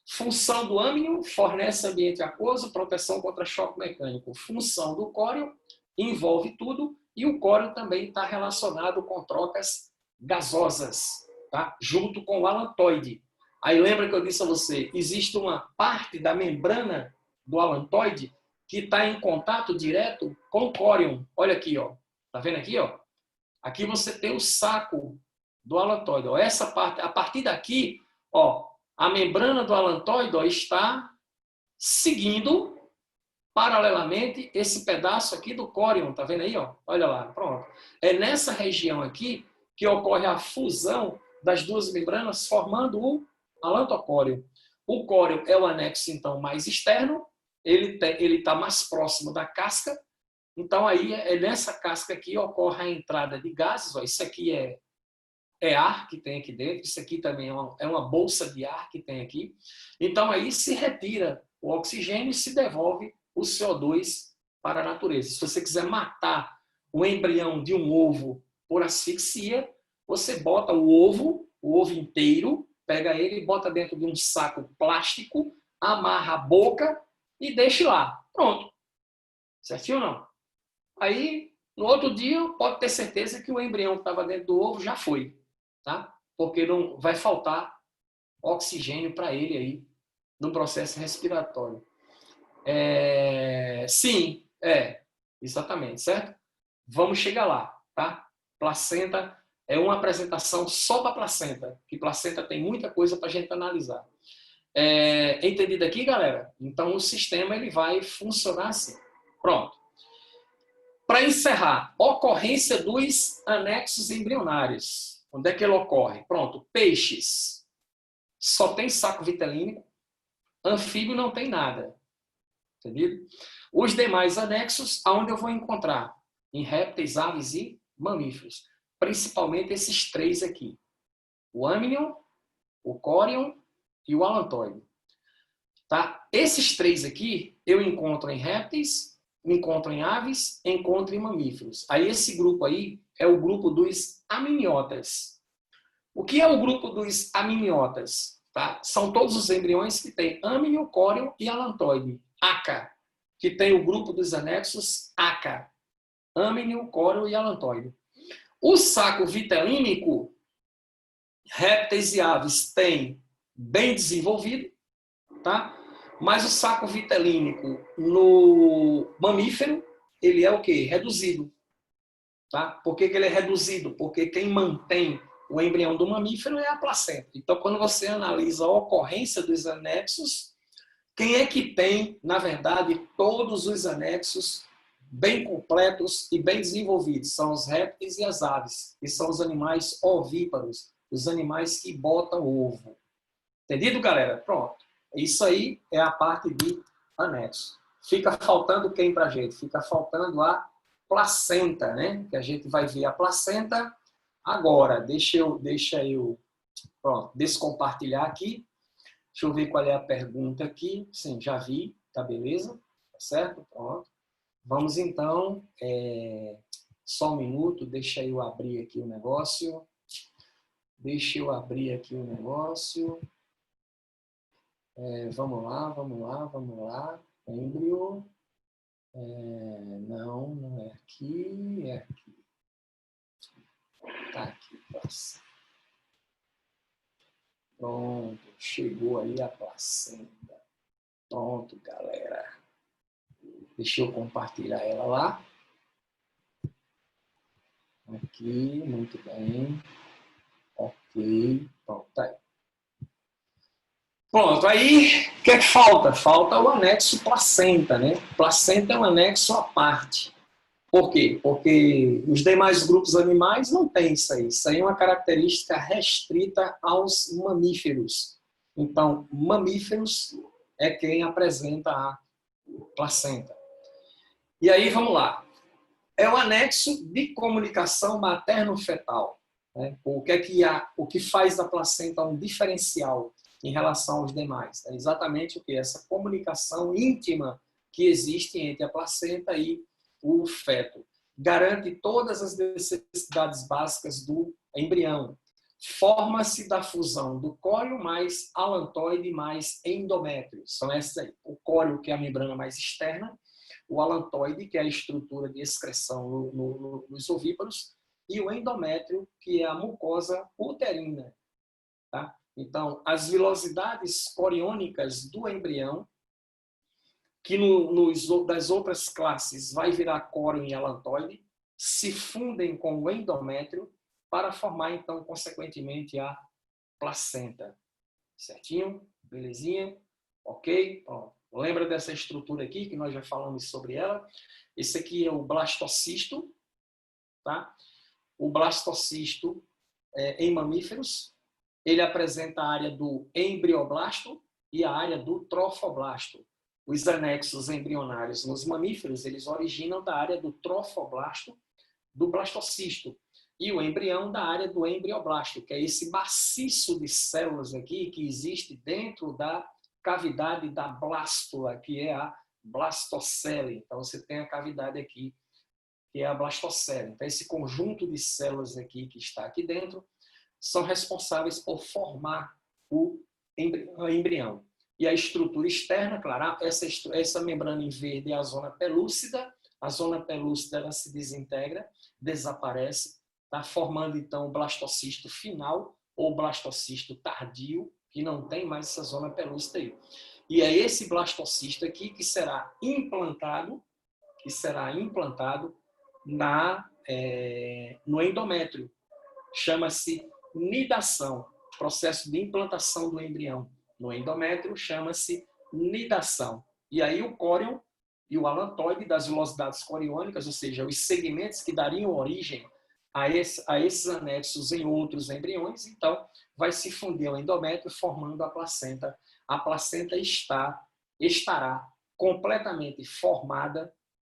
[SPEAKER 1] Função do âmnion, fornece ambiente aquoso, proteção contra choque mecânico. Função do córion, envolve tudo, e o córion também está relacionado com trocas gasosas, tá? Junto com o alantoide. Aí lembra que eu disse a você, existe uma parte da membrana do alantoide que está em contato direto com o córion. Olha aqui, ó. Tá vendo aqui, ó? Aqui você tem o saco do alantoide. Ó. Essa parte, a partir daqui, ó, a membrana do alantoide, ó, está seguindo paralelamente esse pedaço aqui do córion. Tá vendo aí, ó? Olha lá, pronto. É nessa região aqui que ocorre a fusão das duas membranas, formando o alantocório. O cório é o anexo, então, mais externo. Ele está mais próximo da casca. Então, aí, nessa casca aqui, ocorre a entrada de gases. Ó, isso aqui é ar que tem aqui dentro, isso aqui também é uma bolsa de ar que tem aqui. Então, aí se retira o oxigênio e se devolve o CO2 para a natureza. Se você quiser matar o embrião de um ovo por asfixia, você bota o ovo inteiro, pega ele e bota dentro de um saco plástico, amarra a boca e deixa lá. Pronto. Certinho ou não? Aí, no outro dia, pode ter certeza que o embrião que estava dentro do ovo já foi. Tá? Porque não vai faltar oxigênio para ele aí no processo respiratório. Sim, exatamente, certo? Vamos chegar lá, tá? Placenta é uma apresentação só para placenta, que placenta tem muita coisa para a gente analisar. Entendido aqui, galera? Então o sistema ele vai funcionar assim. Pronto. Para encerrar, ocorrência dos anexos embrionários. Onde é que ele ocorre? Pronto, peixes. Só tem saco vitelínico. Anfíbio não tem nada. Entendido? Os demais anexos, aonde eu vou encontrar? Em répteis, aves e mamíferos. Principalmente esses três aqui. O Amnion, o Corion e o Allantoide. Tá? Esses três aqui eu encontro em répteis, encontro em aves, encontro em mamíferos. Aí esse grupo aí é o grupo dos amniotas. O que é o grupo dos amniotas? Tá? São todos os embriões que têm Amnion, Corion e Allantoide. ACA, que tem o grupo dos anexos ACA. Amnion, Corion e Allantoide. O saco vitelínico, répteis e aves têm bem desenvolvido, tá? Mas o saco vitelínico no mamífero, ele é o quê? Reduzido. Tá? Por que ele é reduzido? Porque quem mantém o embrião do mamífero é a placenta. Então, quando você analisa a ocorrência dos anexos, quem é que tem, na verdade, todos os anexos bem completos e bem desenvolvidos? São os répteis e as aves, que são os animais ovíparos, os animais que botam ovo. Entendido, galera? Pronto. Isso aí é a parte de anexo. Fica faltando quem para a gente? Fica faltando a placenta, né? Que a gente vai ver a placenta agora. Deixa eu pronto, descompartilhar aqui. Deixa eu ver qual é a pergunta aqui. Sim, já vi, tá beleza? Tá certo? Pronto. Vamos então, só um minuto, deixa eu abrir aqui o negócio. Deixa eu abrir aqui o negócio. Vamos lá. Embryo. Não é aqui, é aqui. Tá aqui, placenta. Pronto, chegou aí a placenta. Pronto, galera. Deixa eu compartilhar ela lá. Aqui, muito bem. Ok, pronto, tá aí. Pronto, aí o que é que falta? Falta o anexo placenta, né? Placenta é um anexo à parte. Por quê? Porque os demais grupos animais não têm isso aí. Isso aí é uma característica restrita aos mamíferos. Então, mamíferos é quem apresenta a placenta. E aí, vamos lá. É o anexo de comunicação materno-fetal. Né? O que faz da placenta um diferencial em relação aos demais? É exatamente o que? Essa comunicação íntima que existe entre a placenta e o feto. Garante todas as necessidades básicas do embrião. Forma-se da fusão do córeo mais allantoide mais endométrio. São essas aí. O córeo, que é a membrana mais externa, o allantoide, que é a estrutura de excreção nos ovíparos, e o endométrio, que é a mucosa uterina. Tá? Então, as vilosidades coriônicas do embrião, que das outras classes vai virar córeo e allantoide, se fundem com o endométrio para formar, então, consequentemente, a placenta. Certinho? Belezinha? Ok? Pronto. Lembra dessa estrutura aqui, que nós já falamos sobre ela? Esse aqui é o blastocisto. Tá? O blastocisto em mamíferos, ele apresenta a área do embrioblasto e a área do trofoblasto. Os anexos embrionários nos mamíferos, eles originam da área do trofoblasto, do blastocisto, e o embrião da área do embrioblasto, que é esse maciço de células aqui que existe dentro da cavidade da blástula, que é a blastocele. Então, você tem a cavidade aqui, que é a blastocele. Então, esse conjunto de células aqui que está aqui dentro são responsáveis por formar o embrião. E a estrutura externa, claro, essa membrana em verde é a zona pelúcida. A zona pelúcida ela se desintegra, desaparece, tá? Formando então o blastocisto final ou blastocisto tardio, que não tem mais essa zona pelúcida aí. E é esse blastocisto aqui que será implantado no endométrio. Chama-se nidação. O processo de implantação do embrião no endométrio chama-se nidação. E aí o córion e o alantoide das vilosidades coriônicas, ou seja, os segmentos que dariam origem a esses anexos em outros embriões, então vai se fundir ao endométrio formando a placenta. A placenta estará completamente formada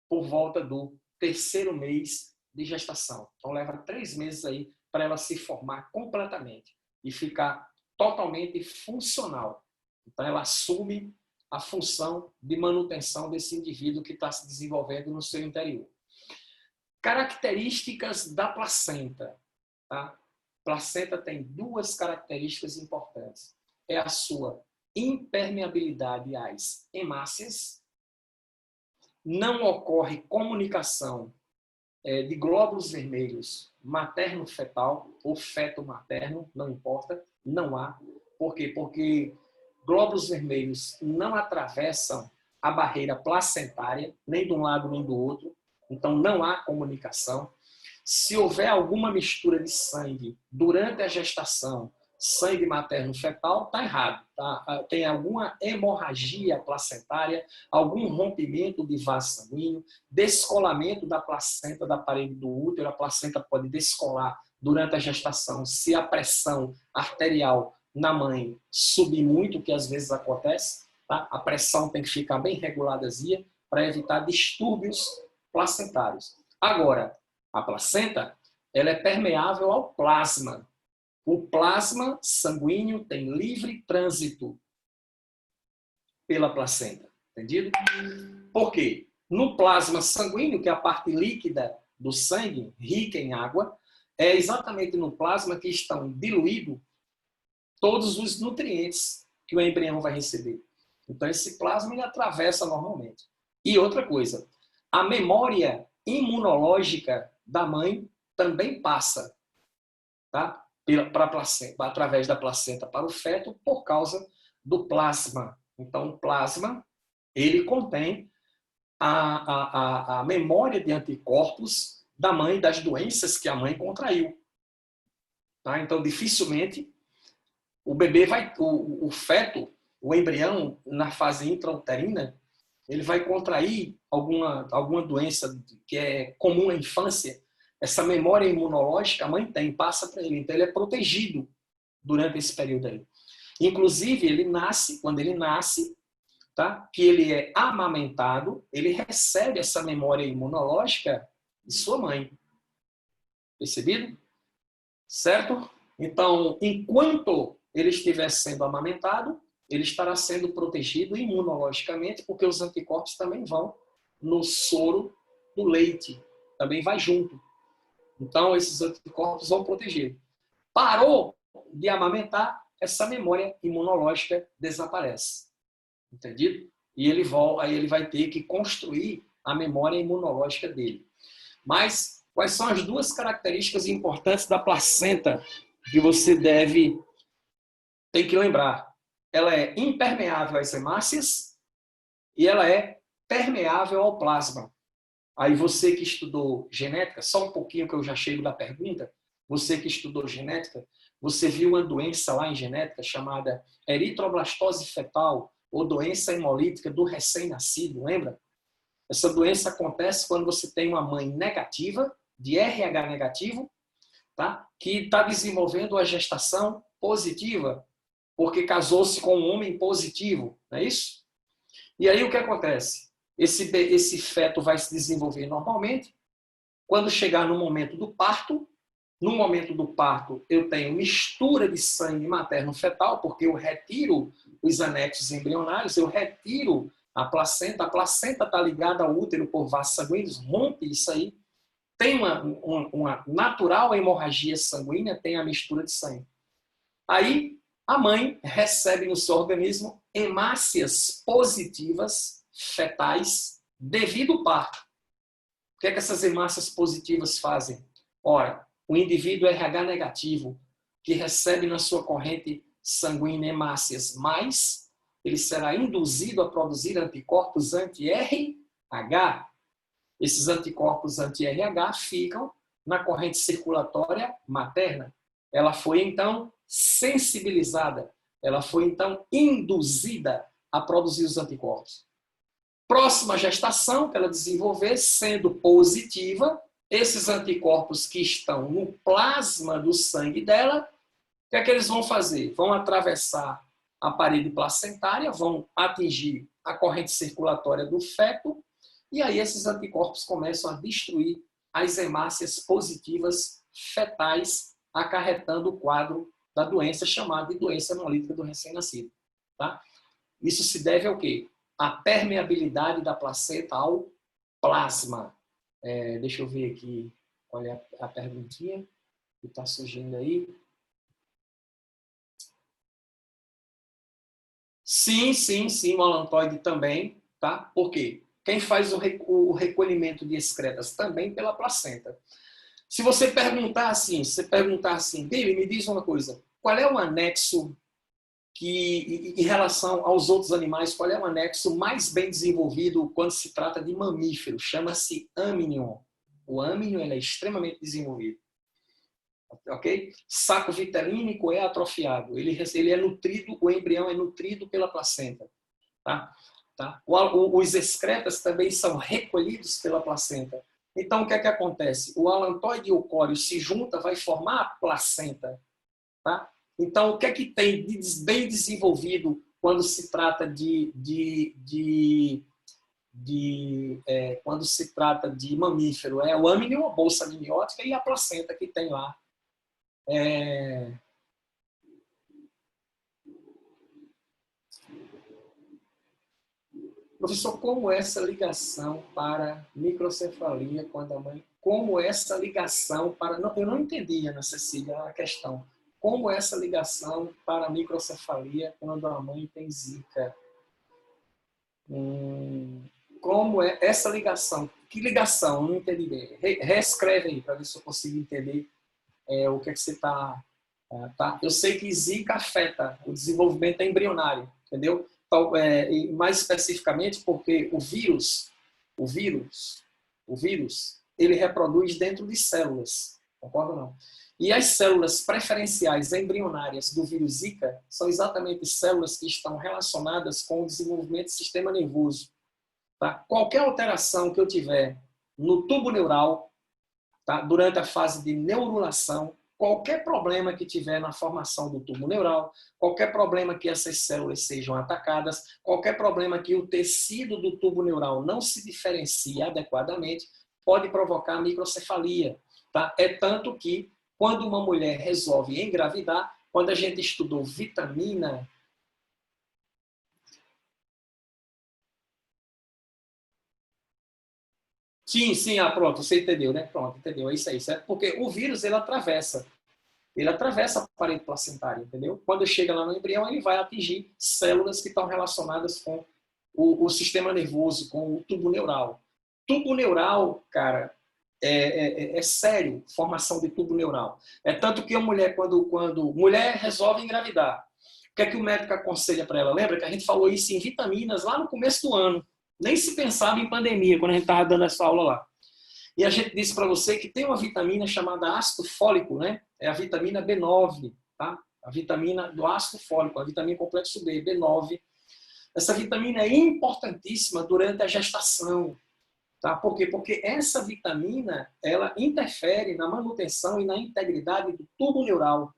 [SPEAKER 1] por volta do 3º mês de gestação. Então leva 3 meses aí para ela se formar completamente e ficar totalmente funcional. Então ela assume a função de manutenção desse indivíduo que está se desenvolvendo no seu interior. Características da placenta. Tá? A placenta tem 2 características importantes. É a sua impermeabilidade às hemácias. Não ocorre comunicação de glóbulos vermelhos materno-fetal ou feto-materno, não importa, não há. Por quê? Porque glóbulos vermelhos não atravessam a barreira placentária, nem de um lado nem do outro, então não há comunicação. Se houver alguma mistura de sangue durante a gestação, sangue materno-fetal, está errado. Tá? Tem alguma hemorragia placentária, algum rompimento de vaso sanguíneo, descolamento da placenta da parede do útero. A placenta pode descolar durante a gestação se a pressão arterial na mãe subir muito, que às vezes acontece. Tá? A pressão tem que ficar bem reguladazinha para evitar distúrbios placentários. Agora, a placenta ela é permeável ao plasma. O plasma sanguíneo tem livre trânsito pela placenta. Entendido? Por quê? No plasma sanguíneo, que é a parte líquida do sangue, rica em água, é exatamente no plasma que estão diluídos todos os nutrientes que o embrião vai receber. Então, esse plasma ele atravessa normalmente. E outra coisa, a memória imunológica da mãe também passa, tá? Através da placenta para o feto por causa do plasma. Então, o plasma ele contém a memória de anticorpos da mãe, das doenças que a mãe contraiu. Tá? Então, dificilmente o bebê o feto, o embrião, na fase intrauterina, ele vai contrair alguma doença que é comum na infância. Essa memória imunológica a mãe tem, passa para ele. Então, ele é protegido durante esse período aí. Inclusive, quando ele nasce, tá? Que ele é amamentado, ele recebe essa memória imunológica de sua mãe. Percebido? Certo? Então, enquanto ele estiver sendo amamentado, ele estará sendo protegido imunologicamente, porque os anticorpos também vão no soro do leite, também vai junto. Então, esses anticorpos vão proteger. Parou de amamentar, essa memória imunológica desaparece. Entendido? E aí ele vai ter que construir a memória imunológica dele. Mas, quais são as 2 características importantes da placenta que você tem que lembrar? Ela é impermeável às hemácias e ela é permeável ao plasma. Aí você que estudou genética, só um pouquinho que eu já chego da pergunta, você que estudou genética, você viu uma doença lá em genética chamada eritroblastose fetal ou doença hemolítica do recém-nascido, lembra? Essa doença acontece quando você tem uma mãe negativa, de RH negativo, tá? Que está desenvolvendo a gestação positiva, porque casou-se com um homem positivo, não é isso? E aí o que acontece? Esse feto vai se desenvolver normalmente. Quando chegar no momento do parto, eu tenho mistura de sangue materno-fetal, porque eu retiro os anexos embrionários, eu retiro a placenta está ligada ao útero por vasos sanguíneos, rompe isso aí, tem uma natural hemorragia sanguínea, tem a mistura de sangue. Aí a mãe recebe no seu organismo hemácias positivas fetais devido ao parto. O que é que essas hemácias positivas fazem? Ora, o indivíduo RH negativo, que recebe na sua corrente sanguínea hemácias mais, ele será induzido a produzir anticorpos anti-RH. Esses anticorpos anti-RH ficam na corrente circulatória materna. Ela foi, então, sensibilizada. Ela foi, então, induzida a produzir os anticorpos. Próxima gestação que ela desenvolver, sendo positiva, esses anticorpos que estão no plasma do sangue dela, o que é que eles vão fazer? Vão atravessar a parede placentária, vão atingir a corrente circulatória do feto, e aí esses anticorpos começam a destruir as hemácias positivas fetais, acarretando o quadro da doença chamada de doença hemolítica do recém-nascido. Tá? Isso se deve ao quê? A permeabilidade da placenta ao plasma. Deixa eu ver aqui, olha a perguntinha que está surgindo aí. Sim, o alantoide também, tá? Por quê? Quem faz o recolhimento de excretas também pela placenta. Se você perguntar assim, Billy, me diz uma coisa, qual é o anexo que, em relação aos outros animais, qual é o anexo mais bem desenvolvido quando se trata de mamífero? Chama-se amnion. O amnion é extremamente desenvolvido. Ok? Saco vitelínico é atrofiado. Ele é nutrido, o embrião é nutrido pela placenta. Tá? Os excretas também são recolhidos pela placenta. Então, o que é que acontece? O alantoide e o córeo se juntam, vai formar a placenta. Tá? Então, o que é que tem de bem desenvolvido quando se trata quando se trata de mamífero? É o amnion, a bolsa amniótica, e a placenta que tem lá. Professor, como essa ligação para microcefalia quando a mãe... Como essa ligação para... Não, eu não entendi, Ana Cecília, a questão. Como essa ligação para a microcefalia quando a mãe tem zika? Como é essa ligação? Que ligação? Não entendi bem. Reescreve aí para ver se eu consigo entender o que é que você está... tá? Eu sei que zika afeta o desenvolvimento embrionário, entendeu? Então, mais especificamente porque o vírus, ele reproduz dentro de células, concorda ou não? E as células preferenciais embrionárias do vírus Zika são exatamente células que estão relacionadas com o desenvolvimento do sistema nervoso. Tá? Qualquer alteração que eu tiver no tubo neural, tá? Durante a fase de neurulação, qualquer problema que tiver na formação do tubo neural, qualquer problema que essas células sejam atacadas, qualquer problema que o tecido do tubo neural não se diferencie adequadamente, pode provocar microcefalia. Tá? É tanto que, quando uma mulher resolve engravidar, quando a gente estudou vitamina... Sim, pronto, você entendeu, né? Pronto, entendeu, é isso aí, certo? Porque o vírus, ele atravessa a parede placentária, entendeu? Quando chega lá no embrião, ele vai atingir células que estão relacionadas com o sistema nervoso, com o tubo neural. Tubo neural, cara, é sério, formação de tubo neural. É tanto que a mulher, quando mulher resolve engravidar, o que é que o médico aconselha para ela? Lembra que a gente falou isso em vitaminas lá no começo do ano. Nem se pensava em pandemia, quando a gente estava dando essa aula lá. E a gente disse para você que tem uma vitamina chamada ácido fólico, né? É a vitamina B9, tá? A vitamina do ácido fólico, a vitamina complexo B, B9. Essa vitamina é importantíssima durante a gestação, tá? Por quê? Porque essa vitamina, ela interfere na manutenção e na integridade do tubo neural.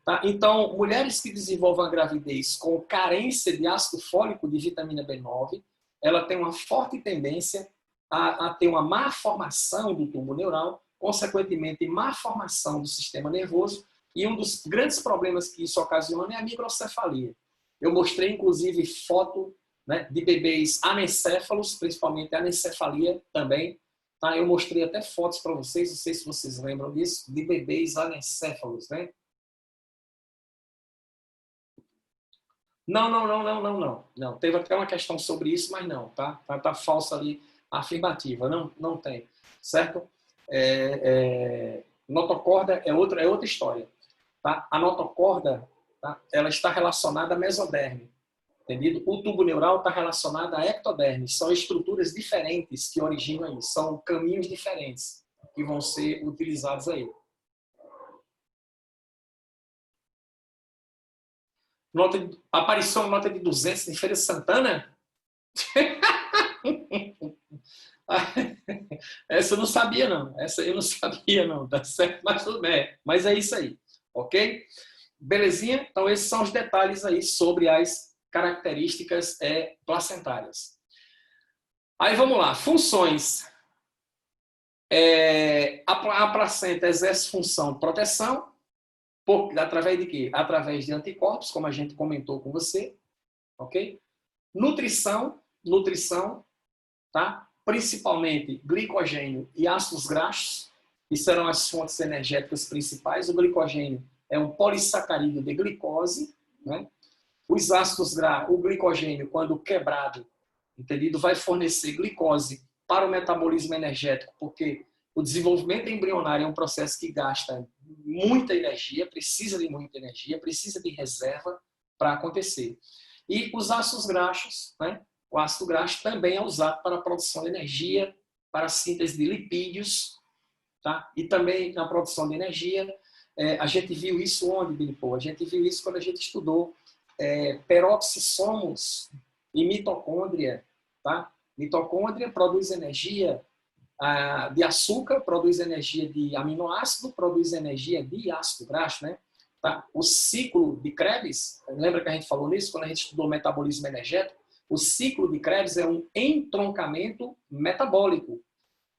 [SPEAKER 1] Tá? Então, mulheres que desenvolvam a gravidez com carência de ácido fólico de vitamina B9, ela tem uma forte tendência a ter uma má formação do tubo neural, consequentemente, má formação do sistema nervoso, e um dos grandes problemas que isso ocasiona é a microcefalia. Eu mostrei, inclusive, foto, né, de bebês anencéfalos, principalmente anencefalia também. Tá? Eu mostrei até fotos para vocês, não sei se vocês lembram disso, de bebês anencéfalos, né? Não. Teve até uma questão sobre isso, mas não, tá? Tá falsa ali a afirmativa, não tem, certo? Notocorda é outra história, tá? A notocorda, tá? Ela está relacionada à mesoderme, entendido? O tubo neural está relacionado à ectoderme, são estruturas diferentes que originam isso, são caminhos diferentes que vão ser utilizados aí. Aparição nota de 200 de Feira de Santana? Essa eu não sabia, não. Essa eu não sabia, não. Tá certo? Mas tudo bem. Mas é isso aí. Ok? Belezinha? Então, esses são os detalhes aí sobre as características placentárias. Aí, vamos lá. Funções. A placenta exerce função de proteção. Através de quê? Através de anticorpos, como a gente comentou com você. Ok? Nutrição, tá? Principalmente glicogênio e ácidos graxos, que serão as fontes energéticas principais. O glicogênio é um polissacarídeo de glicose, né? Os ácidos graxos, o glicogênio, quando quebrado, entendido, vai fornecer glicose para o metabolismo energético, porque o desenvolvimento embrionário é um processo que gasta muita energia, precisa de muita energia, precisa de reserva para acontecer. E os ácidos graxos, né? O ácido graxo também é usado para a produção de energia, para a síntese de lipídios, tá? E também na produção de energia. A gente viu isso onde, Bilipô? A gente viu isso quando a gente estudou peroxissomos e mitocôndria. Tá? Mitocôndria produz energia de açúcar, produz energia de aminoácido, produz energia de ácido graxo. Né? Tá? O ciclo de Krebs, lembra que a gente falou nisso quando a gente estudou metabolismo energético? O ciclo de Krebs é um entroncamento metabólico.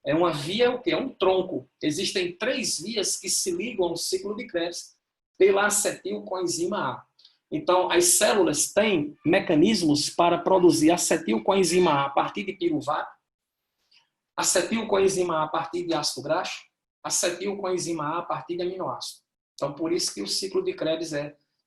[SPEAKER 1] É uma via, o quê? É um tronco. Existem 3 vias que se ligam ao ciclo de Krebs pela acetilcoenzima A. Então, as células têm mecanismos para produzir acetilcoenzima A partir de piruvato, acetilcoenzima A a partir de ácido graxo, acetilcoenzima A a partir de aminoácido. Então, por isso que o ciclo de Krebs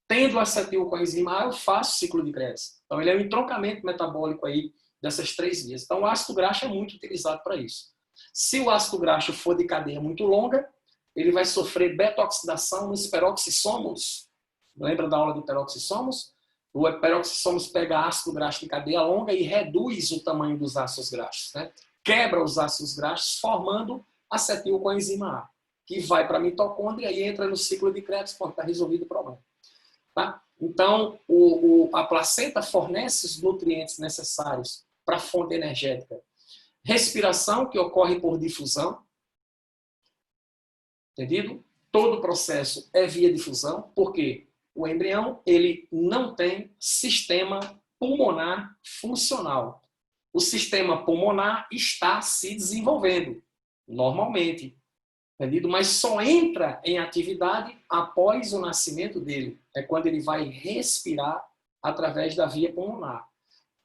[SPEAKER 1] tendo acetilcoenzima A, eu faço ciclo de Krebs. Então, ele é um entroncamento metabólico aí dessas 3 vias. Então, o ácido graxo é muito utilizado para isso. Se o ácido graxo for de cadeia muito longa, ele vai sofrer beta-oxidação nos peroxissomos. Lembra da aula de peroxissomos? O peroxissomos pega ácido graxo de cadeia longa e reduz o tamanho dos ácidos graxos. Né? Quebra os ácidos graxos, formando acetilcoenzima A, que vai para a mitocôndria e entra no ciclo de Krebs, quando está resolvido o problema. Tá? Então, a placenta fornece os nutrientes necessários para a fonte energética. Respiração, que ocorre por difusão. Entendido? Todo o processo é via difusão, porque o embrião ele não tem sistema pulmonar funcional. O sistema pulmonar está se desenvolvendo, normalmente. Entendido? Mas só entra em atividade após o nascimento dele. É quando ele vai respirar através da via pulmonar.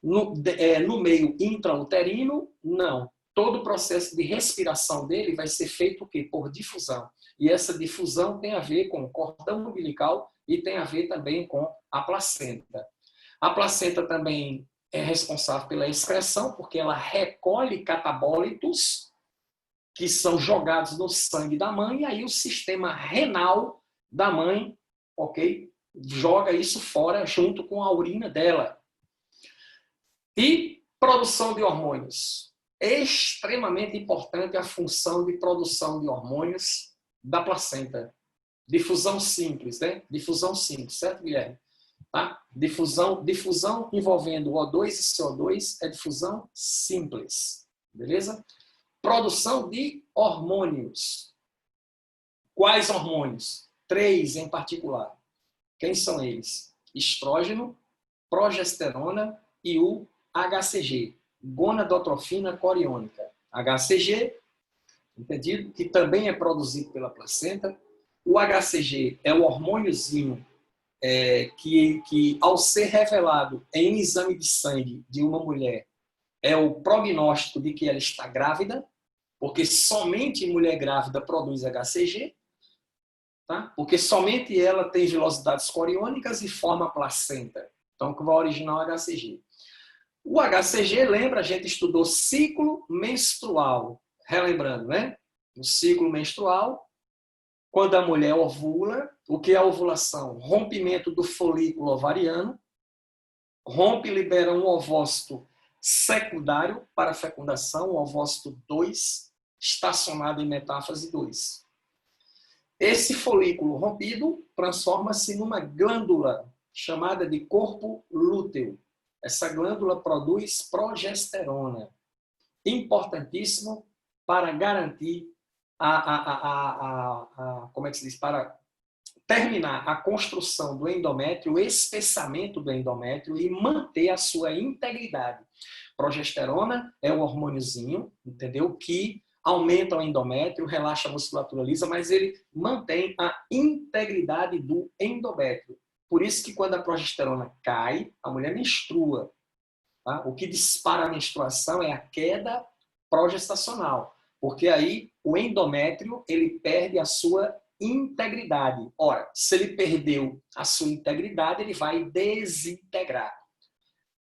[SPEAKER 1] No meio intrauterino, não. Todo o processo de respiração dele vai ser feito o quê? Por difusão. E essa difusão tem a ver com o cordão umbilical e tem a ver também com a placenta. A placenta também é responsável pela excreção, porque ela recolhe catabólitos que são jogados no sangue da mãe, e aí o sistema renal da mãe, ok? Joga isso fora junto com a urina dela. E produção de hormônios. É extremamente importante a função de produção de hormônios da placenta. Difusão simples, né? Difusão simples, certo, Guilherme? Tá? Difusão envolvendo O2 e CO2 é difusão simples. Beleza? Produção de hormônios. Quais hormônios? 3 em particular. Quem são eles? Estrógeno, progesterona e o HCG, gonadotrofina coriônica. HCG, entendido? Que também é produzido pela placenta. O HCG é o hormôniozinho que, ao ser revelado em um exame de sangue de uma mulher, é o prognóstico de que ela está grávida, porque somente mulher grávida produz HCG, tá? Porque somente ela tem velocidades coriônicas e forma placenta. Então, que vai originar o HCG. O HCG, lembra, a gente estudou ciclo menstrual. Relembrando, né? O ciclo menstrual, quando a mulher ovula, o que é a ovulação? Rompimento do folículo ovariano, rompe e libera um ovócito secundário para a fecundação, o ovócito 2, estacionado em metáfase 2. Esse folículo rompido transforma-se numa glândula chamada de corpo lúteo. Essa glândula produz progesterona, importantíssimo para garantir como é que se diz? Para terminar a construção do endométrio, o espessamento do endométrio e manter a sua integridade. Progesterona é um hormôniozinho, entendeu? Que aumenta o endométrio, relaxa a musculatura lisa, mas ele mantém a integridade do endométrio. Por isso que quando a progesterona cai, a mulher menstrua. Tá? O que dispara a menstruação é a queda progestacional, porque aí o endométrio ele perde a sua integridade. Ora, se ele perdeu a sua integridade, ele vai desintegrar.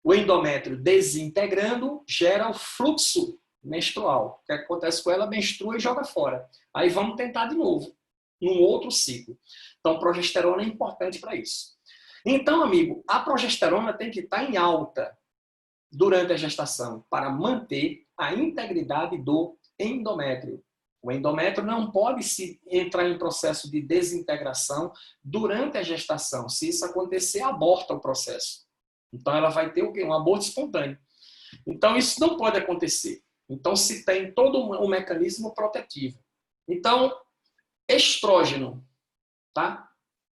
[SPEAKER 1] O endométrio desintegrando gera o fluxo menstrual. O que acontece com ela? Menstrua e joga fora. Aí vamos tentar de novo, num outro ciclo. Então, progesterona é importante para isso. Então, amigo, a progesterona tem que estar em alta durante a gestação para manter a integridade do endométrio. O endométrio não pode entrar em processo de desintegração durante a gestação. Se isso acontecer, aborta o processo. Então, ela vai ter o quê? Um aborto espontâneo. Então, isso não pode acontecer. Então, se tem todo um mecanismo protetivo. Então, estrógeno, tá?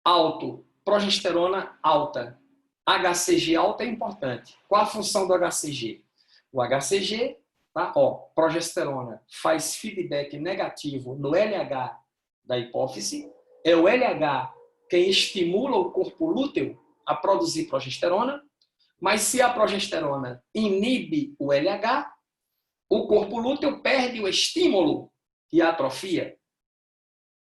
[SPEAKER 1] Alto, progesterona alta, HCG alta é importante. Qual a função do HCG? O HCG, tá? Progesterona faz feedback negativo no LH da hipófise. É o LH quem estimula o corpo lúteo a produzir progesterona. Mas se a progesterona inibe o LH, o corpo lúteo perde o estímulo e atrofia.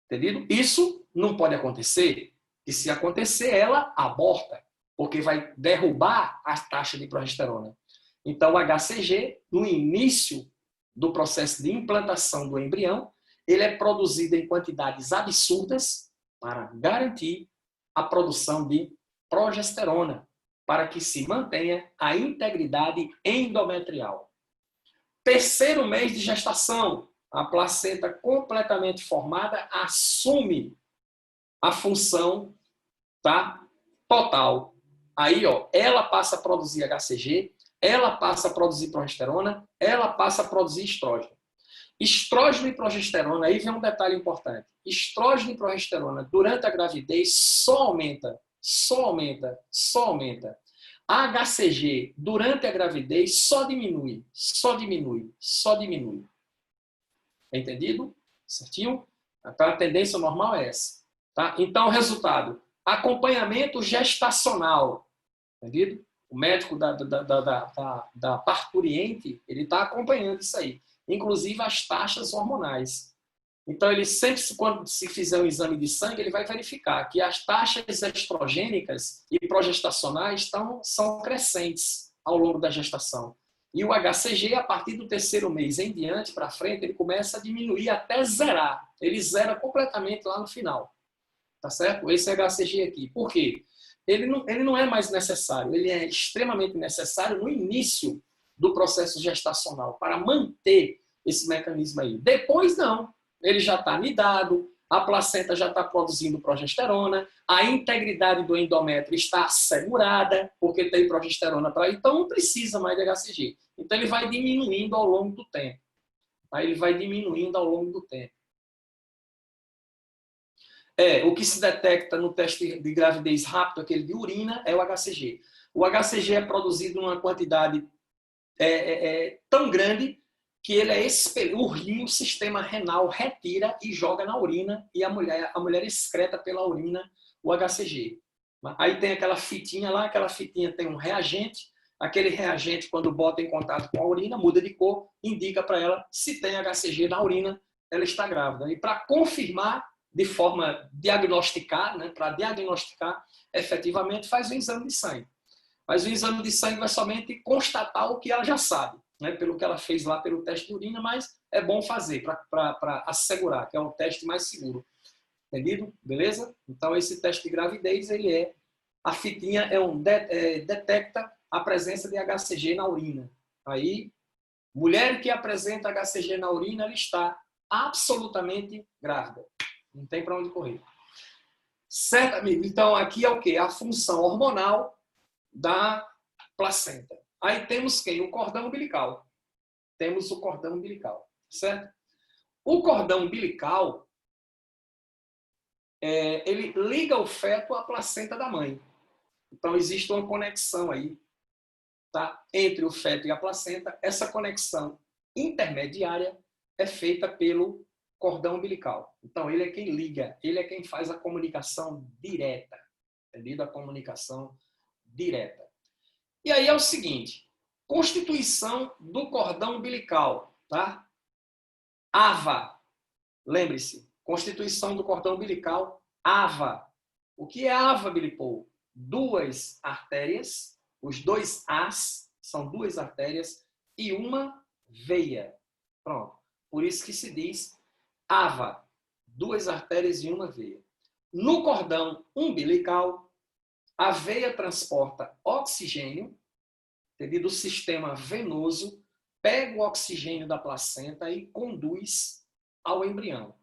[SPEAKER 1] Entendido? Isso não pode acontecer. E se acontecer, ela aborta, porque vai derrubar a taxa de progesterona. Então, o HCG, no início do processo de implantação do embrião, ele é produzido em quantidades absurdas para garantir a produção de progesterona, para que se mantenha a integridade endometrial. Terceiro mês de gestação, a placenta completamente formada assume a função, tá, total. Aí, ela passa a produzir HCG, ela passa a produzir progesterona, ela passa a produzir estrógeno. Estrógeno e progesterona, aí vem um detalhe importante. Estrógeno e progesterona durante a gravidez só aumenta. A HCG durante a gravidez só diminui. Entendido? Certinho? Então, a tendência normal é essa. Tá? Então, resultado. Acompanhamento gestacional. Entendido? O médico da parturiente, ele está acompanhando isso aí. Inclusive as taxas hormonais. Então, ele sempre, quando se fizer um exame de sangue, ele vai verificar que as taxas estrogênicas e progestacionais são crescentes ao longo da gestação. E o HCG, a partir do terceiro mês em diante, para frente, ele começa a diminuir até zerar. Ele zera completamente lá no final. Tá certo? Esse HCG aqui. Por quê? Ele não é mais necessário. Ele é extremamente necessário no início do processo gestacional, para manter esse mecanismo aí. Depois, não. Ele já está anidado, a placenta já está produzindo progesterona, a integridade do endométrio está assegurada, porque tem progesterona para ele, então não precisa mais de HCG. Então ele vai diminuindo ao longo do tempo. Aí ele vai diminuindo ao longo do tempo. O que se detecta no teste de gravidez rápido, aquele de urina, é o HCG. O HCG é produzido numa quantidade tão grande que ele é expelido, o rim, o sistema renal retira e joga na urina e a mulher excreta pela urina o HCG. Aí tem aquela fitinha lá, aquela fitinha tem um reagente, aquele reagente, quando bota em contato com a urina, muda de cor, indica para ela se tem HCG na urina, ela está grávida. E para confirmar, de forma diagnosticar, né, para diagnosticar efetivamente, faz um exame de sangue. Mas o exame de sangue vai somente constatar o que ela já sabe, né, pelo que ela fez lá pelo teste de urina, mas é bom fazer para assegurar, que é o teste mais seguro. Entendido? Beleza? Então, esse teste de gravidez, a fitinha detecta a presença de HCG na urina. Aí, mulher que apresenta HCG na urina, ela está absolutamente grávida. Não tem para onde correr. Certo, amigo? Então, aqui é o quê? A função hormonal da placenta. Aí temos quem? O cordão umbilical. Temos o cordão umbilical, certo? O cordão umbilical, ele liga o feto à placenta da mãe. Então, existe uma conexão aí, tá? Entre o feto e a placenta. Essa conexão intermediária é feita pelo cordão umbilical. Então, ele é quem liga, ele é quem faz a comunicação direta. Entendeu? A comunicação direta. E aí é o seguinte, constituição do cordão umbilical, tá? AVA, lembre-se, constituição do cordão umbilical, AVA. O que é AVA, Bilipou? Duas artérias, os dois As são duas artérias e uma veia. Pronto. Por isso que se diz AVA, duas artérias e uma veia. No cordão umbilical, a veia transporta oxigênio, do sistema venoso, pega o oxigênio da placenta e conduz ao embrião.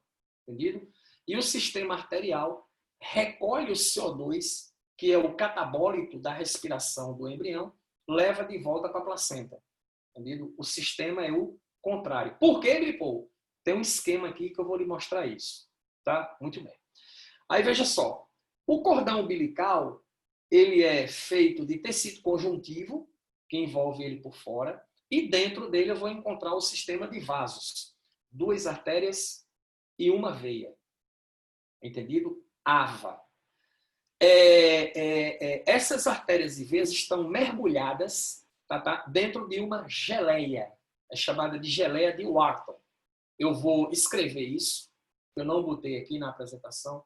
[SPEAKER 1] Entendido? E o sistema arterial recolhe o CO2, que é o catabólito da respiração do embrião, leva de volta para a placenta. Entendido? O sistema é o contrário. Por que, Gripou? Tem um esquema aqui que eu vou lhe mostrar isso. Tá? Muito bem. Aí veja só. O cordão umbilical, ele é feito de tecido conjuntivo, que envolve ele por fora, e dentro dele eu vou encontrar o sistema de vasos. Duas artérias e uma veia. Entendido? AVA. Essas artérias e veias estão mergulhadas, tá, dentro de uma geleia. É chamada de geleia de Wharton. Eu vou escrever isso. Eu não botei aqui na apresentação.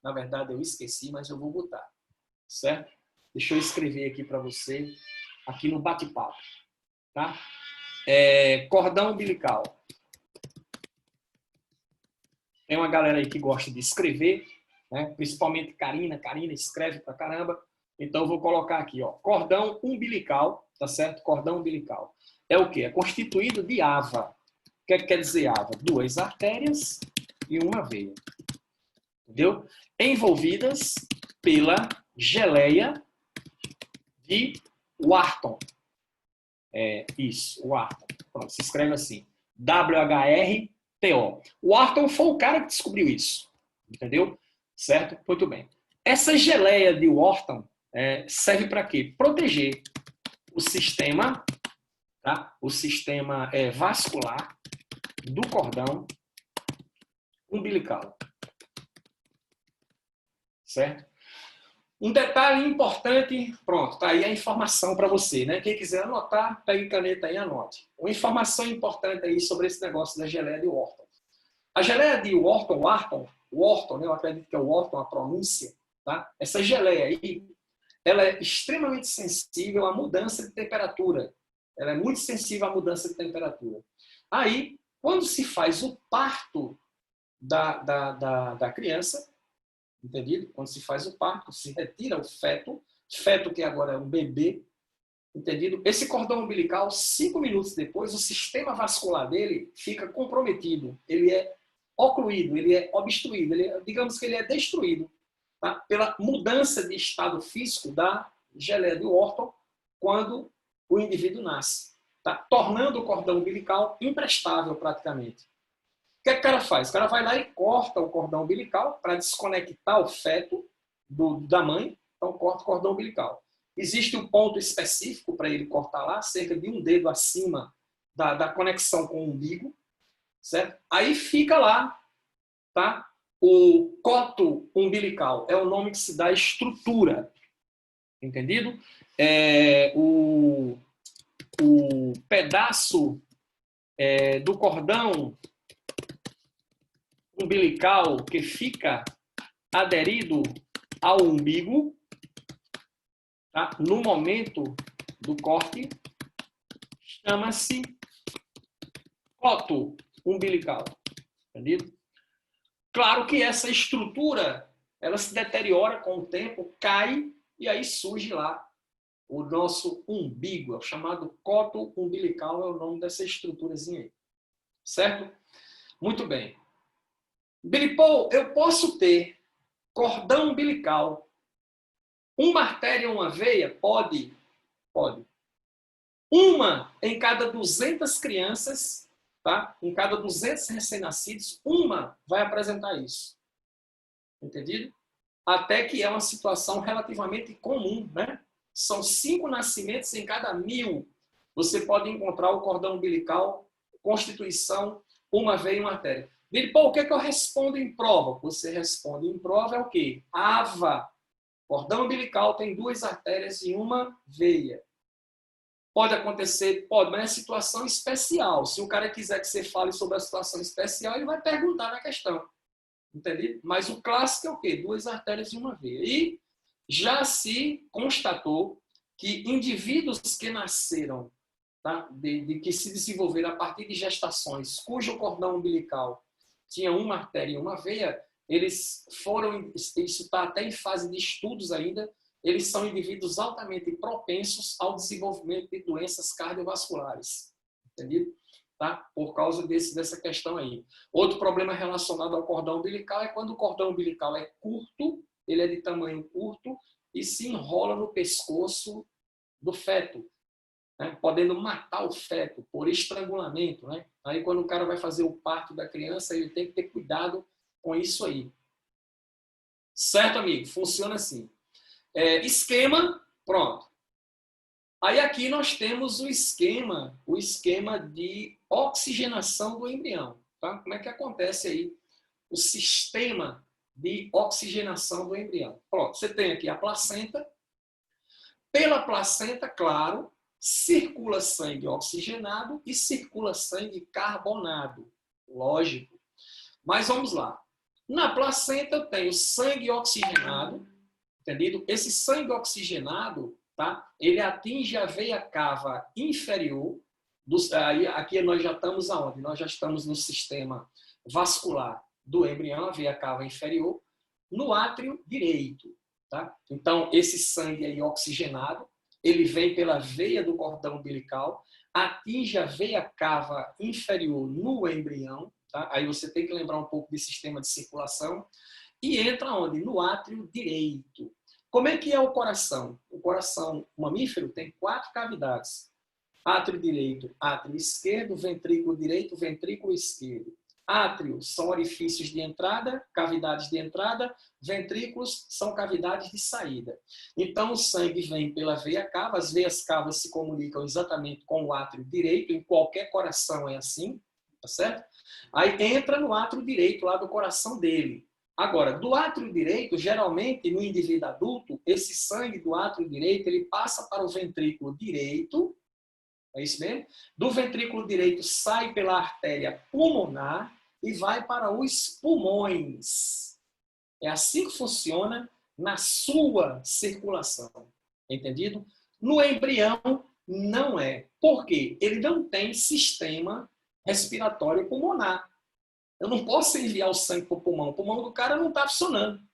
[SPEAKER 1] Na verdade, eu esqueci, mas eu vou botar. Certo? Deixa eu escrever aqui para você, aqui no bate-papo. Tá? Cordão umbilical. Tem uma galera aí que gosta de escrever, né? Principalmente Karina. Karina escreve pra caramba. Então, eu vou colocar aqui, ó, cordão umbilical, tá certo? Cordão umbilical. É o quê? É constituído de AVA. O que é que quer dizer AVA? Duas artérias e uma veia. Entendeu? Envolvidas pela geleia de Wharton. Isso, Wharton. Pronto, se escreve assim. WHRTO. O Wharton foi o cara que descobriu isso. Entendeu? Certo? Muito bem. Essa geleia de Wharton serve para quê? Proteger o sistema, tá? O sistema vascular do cordão umbilical. Certo? Um detalhe importante, pronto, tá aí a informação para você, né? Quem quiser anotar, pegue caneta aí e anote. Uma informação importante aí sobre esse negócio da geleia de Wharton. A geleia de Wharton, né? Eu acredito que é Wharton a pronúncia, tá? Essa geleia aí, ela é extremamente sensível à mudança de temperatura. Ela é muito sensível à mudança de temperatura. Aí, quando se faz o parto da criança, entendido? Quando se faz o parto, se retira o feto que agora é um bebê, entendido? Esse cordão umbilical, 5 minutos depois, o sistema vascular dele fica comprometido, ele é ocluído, ele é obstruído, digamos que ele é destruído, tá? Pela mudança de estado físico da geleia de Wharton quando o indivíduo nasce, tá? Tornando o cordão umbilical imprestável praticamente. que o cara faz? O cara vai lá e corta o cordão umbilical para desconectar o feto da mãe. Então, corta o cordão umbilical. Existe um ponto específico para ele cortar lá, cerca de um dedo acima da conexão com o umbigo, certo? Aí fica lá, tá? O coto umbilical é o nome que se dá à estrutura, entendido? O pedaço do cordão umbilical que fica aderido ao umbigo, tá? No momento do corte, chama-se coto umbilical, entendido? Claro que essa estrutura, ela se deteriora com o tempo, cai, e aí surge lá o nosso umbigo, é o chamado coto umbilical, é o nome dessa estruturazinha aí. Certo? Muito bem. Billy Paul, eu posso ter cordão umbilical, uma artéria e uma veia? Pode. Pode. Uma em cada 200 crianças, tá? Em cada 200 recém-nascidos, uma vai apresentar isso. Entendido? Até que é uma situação relativamente comum, né? São 5 nascimentos em cada 1000. Você pode encontrar o cordão umbilical, constituição, uma veia e uma artéria. Billy Paul, o que é que eu respondo em prova? Você responde em prova é o quê? AVA. Cordão umbilical tem 2 artérias e uma veia. Pode acontecer? Pode, mas é situação especial. Se o cara quiser que você fale sobre a situação especial, ele vai perguntar na questão. Entendido? Mas o clássico é o quê? 2 artérias e uma veia. E já se constatou que indivíduos que nasceram, tá? Que se desenvolveram a partir de gestações, cujo cordão umbilical tinha uma artéria e uma veia, eles foram, isso está até em fase de estudos ainda, eles são indivíduos altamente propensos ao desenvolvimento de doenças cardiovasculares. Entendido? Tá? Por causa dessa questão aí. Outro problema relacionado ao cordão umbilical é quando o cordão umbilical é curto, ele é de tamanho curto e se enrola no pescoço do feto, né? Podendo matar o feto por estrangulamento, né? Aí quando o cara vai fazer o parto da criança, ele tem que ter cuidado com isso aí. Certo, amigo? Funciona assim. Esquema, pronto. Aí aqui nós temos o esquema de oxigenação do embrião. Tá? Como é que acontece aí o sistema de oxigenação do embrião? Pronto, você tem aqui a placenta. Pela placenta, claro, circula sangue oxigenado e circula sangue carbonado. Lógico. Mas vamos lá. Na placenta eu tenho sangue oxigenado, entendido? Esse sangue oxigenado, tá? Ele atinge a veia cava inferior. Aqui nós já estamos aonde? Nós já estamos no sistema vascular do embrião, a veia cava inferior, no átrio direito. Tá? Então, esse sangue aí oxigenado, ele vem pela veia do cordão umbilical, atinge a veia cava inferior no embrião. Tá? Aí você tem que lembrar um pouco de sistema de circulação. E entra onde? No átrio direito. Como é que é o coração? O coração mamífero tem 4 cavidades. Átrio direito, átrio esquerdo, ventrículo direito, ventrículo esquerdo. Átrio são orifícios de entrada, cavidades de entrada. Ventrículos são cavidades de saída. Então, o sangue vem pela veia cava. As veias cavas se comunicam exatamente com o átrio direito. Em qualquer coração é assim, tá certo? Aí entra no átrio direito, lá do coração dele. Agora, do átrio direito, geralmente, no indivíduo adulto, esse sangue do átrio direito, ele passa para o ventrículo direito, é isso mesmo? Do ventrículo direito sai pela artéria pulmonar e vai para os pulmões. É assim que funciona na sua circulação. Entendido? No embrião, não é. Por quê? Ele não tem sistema respiratório pulmonar. Eu não posso enviar o sangue para o pulmão do cara não está funcionando.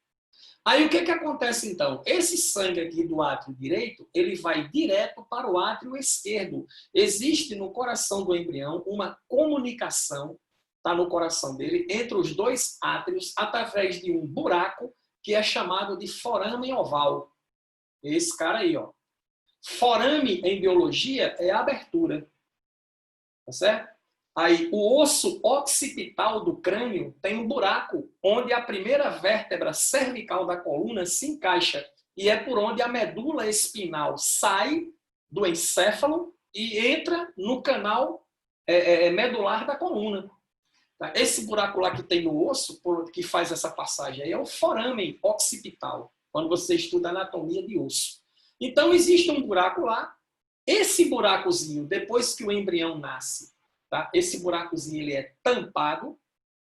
[SPEAKER 1] Aí o que acontece então? Esse sangue aqui do átrio direito, ele vai direto para o átrio esquerdo. Existe no coração do embrião uma comunicação, tá no coração dele, entre os 2 átrios, através de um buraco que é chamado de forame oval. Esse cara aí, ó. Forame em biologia é abertura. Tá certo? Aí, o osso occipital do crânio tem um buraco onde a primeira vértebra cervical da coluna se encaixa. E é por onde a medula espinal sai do encéfalo e entra no canal medular da coluna. Esse buraco lá que tem no osso, que faz essa passagem aí, é o foramen occipital, quando você estuda anatomia de osso. Então, existe um buraco lá. Esse buracozinho, depois que o embrião nasce, tá? Esse buracozinho ele é tampado.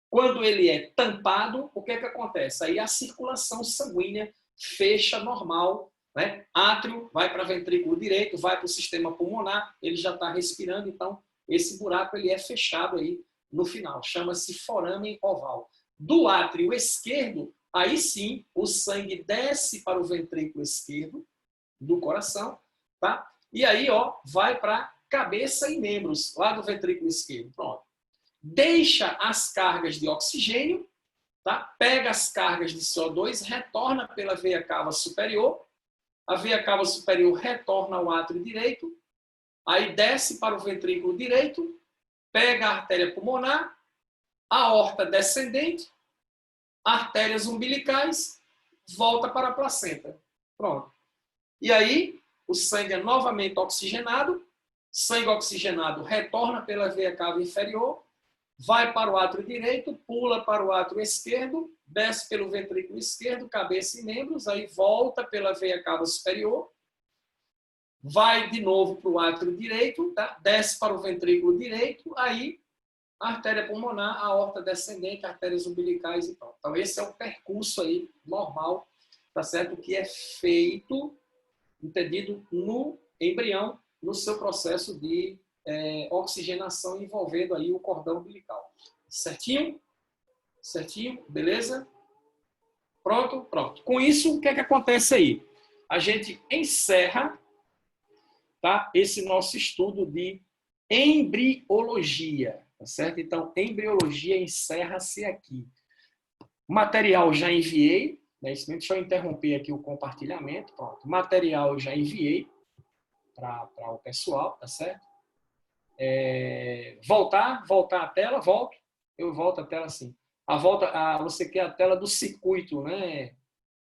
[SPEAKER 1] Quando ele é tampado, o que é que acontece? Aí a circulação sanguínea fecha normal, né? Átrio vai para ventrículo direito, vai para o sistema pulmonar, ele já está respirando, então esse buraco ele é fechado aí no final, chama-se foramen oval. Do átrio esquerdo, aí sim, o sangue desce para o ventrículo esquerdo do coração, tá? E aí, ó, vai para cabeça e membros, lá do ventrículo esquerdo. Pronto. Deixa as cargas de oxigênio, tá? Pega as cargas de CO2, retorna pela veia cava superior, a veia cava superior retorna ao átrio direito, aí desce para o ventrículo direito, pega a artéria pulmonar, a aorta descendente, artérias umbilicais, volta para a placenta. Pronto. E aí, o sangue é novamente oxigenado, sangue oxigenado retorna pela veia cava inferior, vai para o átrio direito, pula para o átrio esquerdo, desce pelo ventrículo esquerdo, cabeça e membros, aí volta pela veia cava superior, vai de novo para o átrio direito, tá? Desce para o ventrículo direito, aí a artéria pulmonar, a aorta descendente, artérias umbilicais e tal. Então, esse é o percurso aí normal, tá certo? Que é feito, entendido, no embrião, no seu processo de oxigenação envolvendo aí o cordão umbilical. Certinho? Certinho? Beleza? Pronto? Pronto. Com isso, o que é que acontece aí? A gente encerra, tá, esse nosso estudo de embriologia, tá certo? Então, embriologia encerra-se aqui. O material já enviei, né? Deixa eu interromper aqui o compartilhamento. Pronto. O material eu já enviei para o pessoal, tá certo? Voltar a tela, volto. Eu volto a tela assim. Você quer a tela do circuito, né,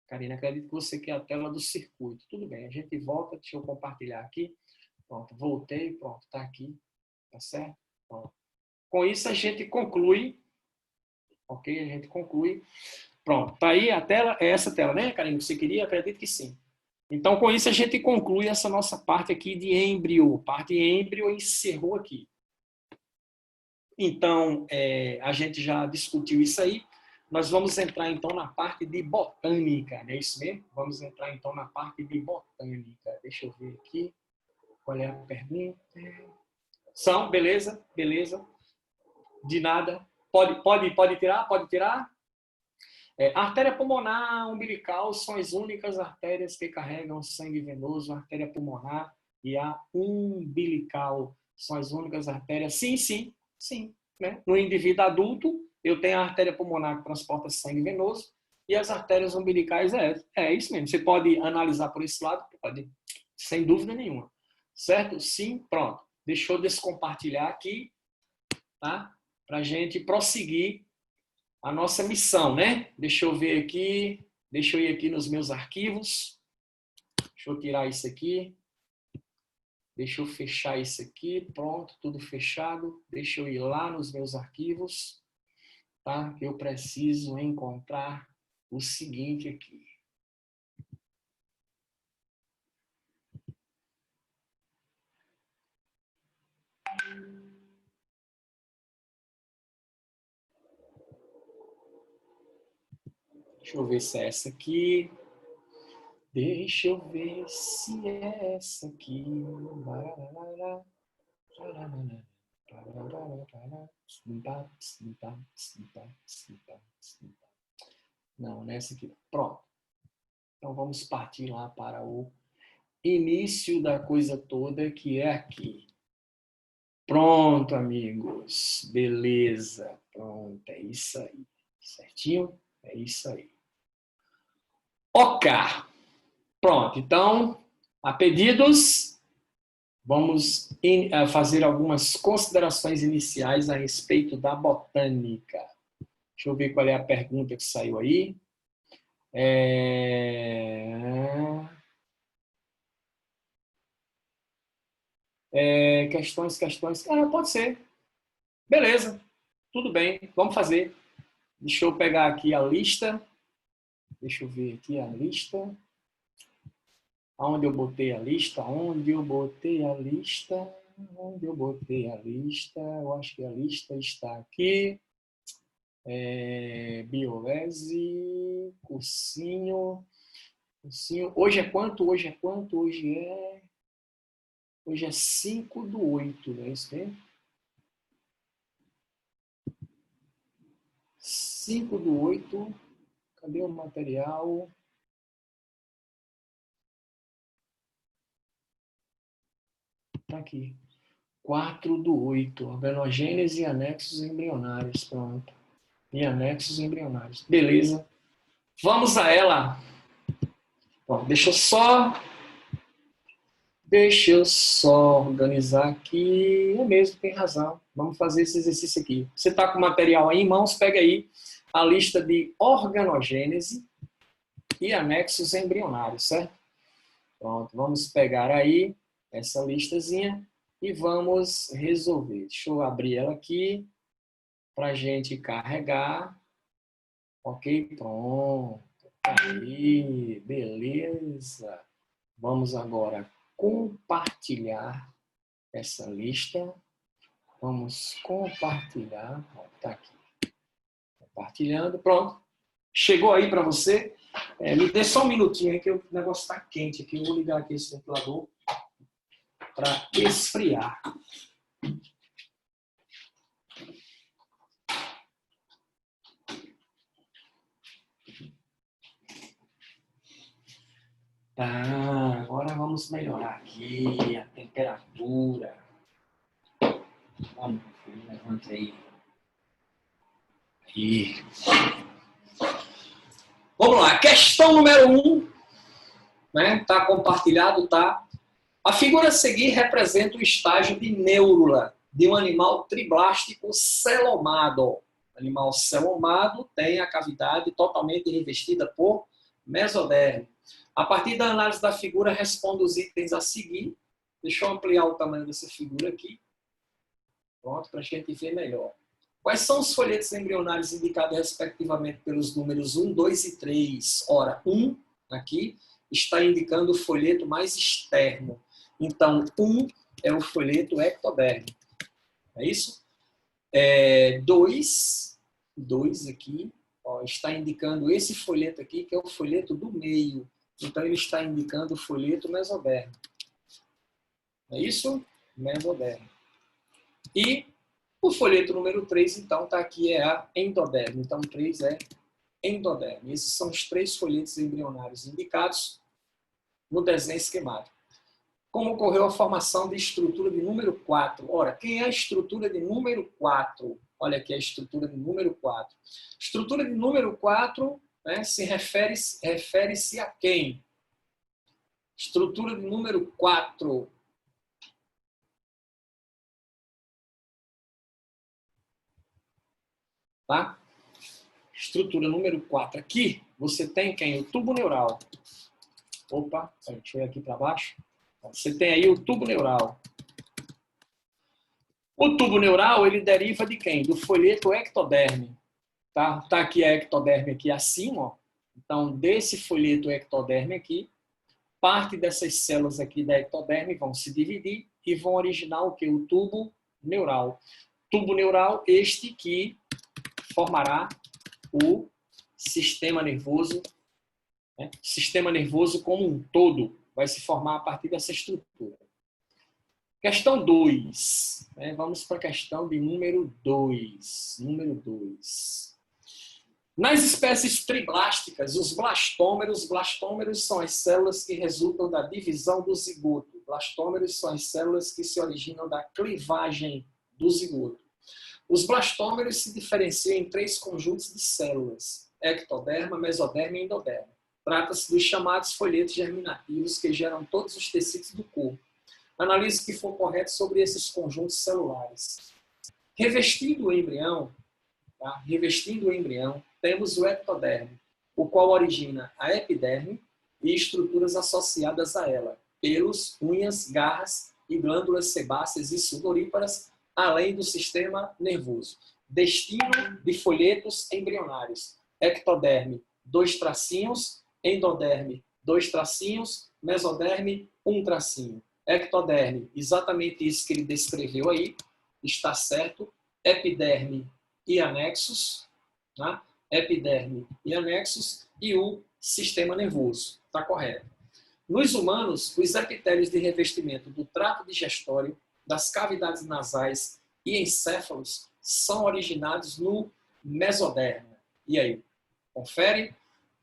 [SPEAKER 1] Karina? Acredito que você quer a tela do circuito. Tudo bem, a gente volta, deixa eu compartilhar aqui. Pronto, voltei, pronto, está aqui, tá certo? Pronto. Com isso a gente conclui, ok? A gente conclui. Pronto, tá aí a tela, é essa tela, né, Karina, que você queria? Acredito que sim. Então, com isso a gente conclui essa nossa parte aqui de êmbrio. Parte êmbrio encerrou aqui. Então, a gente já discutiu isso aí. Nós vamos entrar, então, na parte de botânica, não é isso mesmo? Vamos entrar, então, na parte de botânica. Deixa eu ver aqui. Qual é a pergunta? São, beleza, beleza. De nada. Pode tirar? Pode tirar? A artéria pulmonar umbilical são as únicas artérias que carregam sangue venoso. A artéria pulmonar e a umbilical são as únicas artérias. Sim, sim, sim. Né? No indivíduo adulto, eu tenho a artéria pulmonar que transporta sangue venoso e as artérias umbilicais é isso mesmo. Você pode analisar por esse lado? Pode, sem dúvida nenhuma. Certo? Sim, pronto. Deixa eu descompartilhar aqui, tá? Para a gente prosseguir a nossa missão, né? Deixa eu ver aqui, deixa eu ir aqui nos meus arquivos. Deixa eu tirar isso aqui. Deixa eu fechar isso aqui. Pronto, tudo fechado. Deixa eu ir lá nos meus arquivos, tá? Eu preciso encontrar o seguinte aqui. Deixa eu ver se é essa aqui. Deixa eu ver se é essa aqui. Não, não é essa aqui. Pronto. Então vamos partir lá para o início da coisa toda, que é aqui. Pronto, amigos. Beleza. Pronto, é isso aí. Certinho? É isso aí. Ok. Pronto, então, a pedidos Vamos fazer algumas considerações iniciais a respeito da botânica. Deixa eu ver qual é a pergunta que saiu aí. Questões. Pode ser. Beleza. Tudo bem. Vamos fazer. Deixa eu pegar aqui a lista. Deixa eu ver aqui a lista. Onde eu botei a lista? Eu acho que a lista está aqui. Biolese, cursinho. Hoje é quanto? Hoje é 5/8, não é isso mesmo? 5/8. Cadê o material? Está aqui. 4/8. Organogênese e anexos embrionários. Pronto. E anexos embrionários. Beleza. Vamos a ela. Bom, deixa eu só organizar aqui. É mesmo, tem razão. Vamos fazer esse exercício aqui. Você está com o material aí em mãos? Pega aí a lista de organogênese e anexos embrionários, certo? Pronto, vamos pegar aí essa listazinha e vamos resolver. Deixa eu abrir ela aqui para a gente carregar. Ok, pronto. Aí, beleza. Vamos agora compartilhar essa lista. Vamos compartilhar. Está aqui. Compartilhando. Pronto. Chegou aí para você. Me dê só um minutinho aí que o negócio está quente aqui. Eu vou ligar aqui esse ventilador para esfriar. Tá, agora vamos melhorar aqui a temperatura. Vamos, levanta aí. Aí. Vamos lá, questão número 1. Né? Tá compartilhado, tá? A figura a seguir representa o estágio de neurula de um animal triblástico celomado. O animal celomado tem a cavidade totalmente revestida por mesoderme. A partir da análise da figura, responda os itens a seguir. Deixa eu ampliar o tamanho dessa figura aqui. Pronto, para a gente ver melhor. Quais são os folhetos embrionários indicados respectivamente pelos números 1, 2 e 3? Ora, 1 aqui está indicando o folheto mais externo. Então, 1 é o folheto ectodérmico. É isso? 2 aqui, ó, está indicando esse folheto aqui, que é o folheto do meio. Então, ele está indicando o folheto mesodérmico. É isso? Mesodérmico. E o folheto número 3, então, está aqui, é a endoderme. Então, 3 é endoderme. Esses são os 3 folhetos embrionários indicados no desenho esquemático. Como ocorreu a formação de estrutura de número 4? Ora, quem é a estrutura de número 4? Olha aqui a estrutura de número 4. Estrutura de número 4, né, refere-se a quem? Estrutura de número 4. Tá? Estrutura número 4. Aqui você tem quem? O tubo neural. Opa, deixa eu ir aqui para baixo. Você tem aí o tubo neural. O tubo neural, ele deriva de quem? Do folheto ectoderme. Tá aqui a ectoderme aqui acima, ó. Então, desse folheto ectoderme aqui, parte dessas células aqui da ectoderme vão se dividir e vão originar o que? O tubo neural. Tubo neural, este que formará o sistema nervoso, né? Sistema nervoso como um todo vai se formar a partir dessa estrutura. Questão 2. Né? Vamos para a questão de número 2. Número 2. Nas espécies triblásticas, os blastômeros são as células que resultam da divisão do zigoto. Blastômeros são as células que se originam da clivagem do zigoto. Os blastômeros se diferenciam em 3 conjuntos de células: ectoderma, mesoderma e endoderma. Trata-se dos chamados folhetos germinativos que geram todos os tecidos do corpo. Analise o que for correto sobre esses conjuntos celulares. Revestindo o embrião, tá? Revestindo o embrião, temos o ectoderme, o qual origina a epiderme e estruturas associadas a ela, pelos, unhas, garras e glândulas sebáceas e sudoríparas, além do sistema nervoso. Destino de folhetos embrionários. Ectoderme, 2 tracinhos, endoderme, 2 tracinhos, mesoderme, 1 tracinho. Ectoderme, exatamente isso que ele descreveu aí, está certo. Epiderme e anexos, tá? Epiderme e anexos, e o sistema nervoso, está correto. Nos humanos, os epitélios de revestimento do trato digestório, das cavidades nasais e encéfalos são originados no mesoderma. E aí? Confere,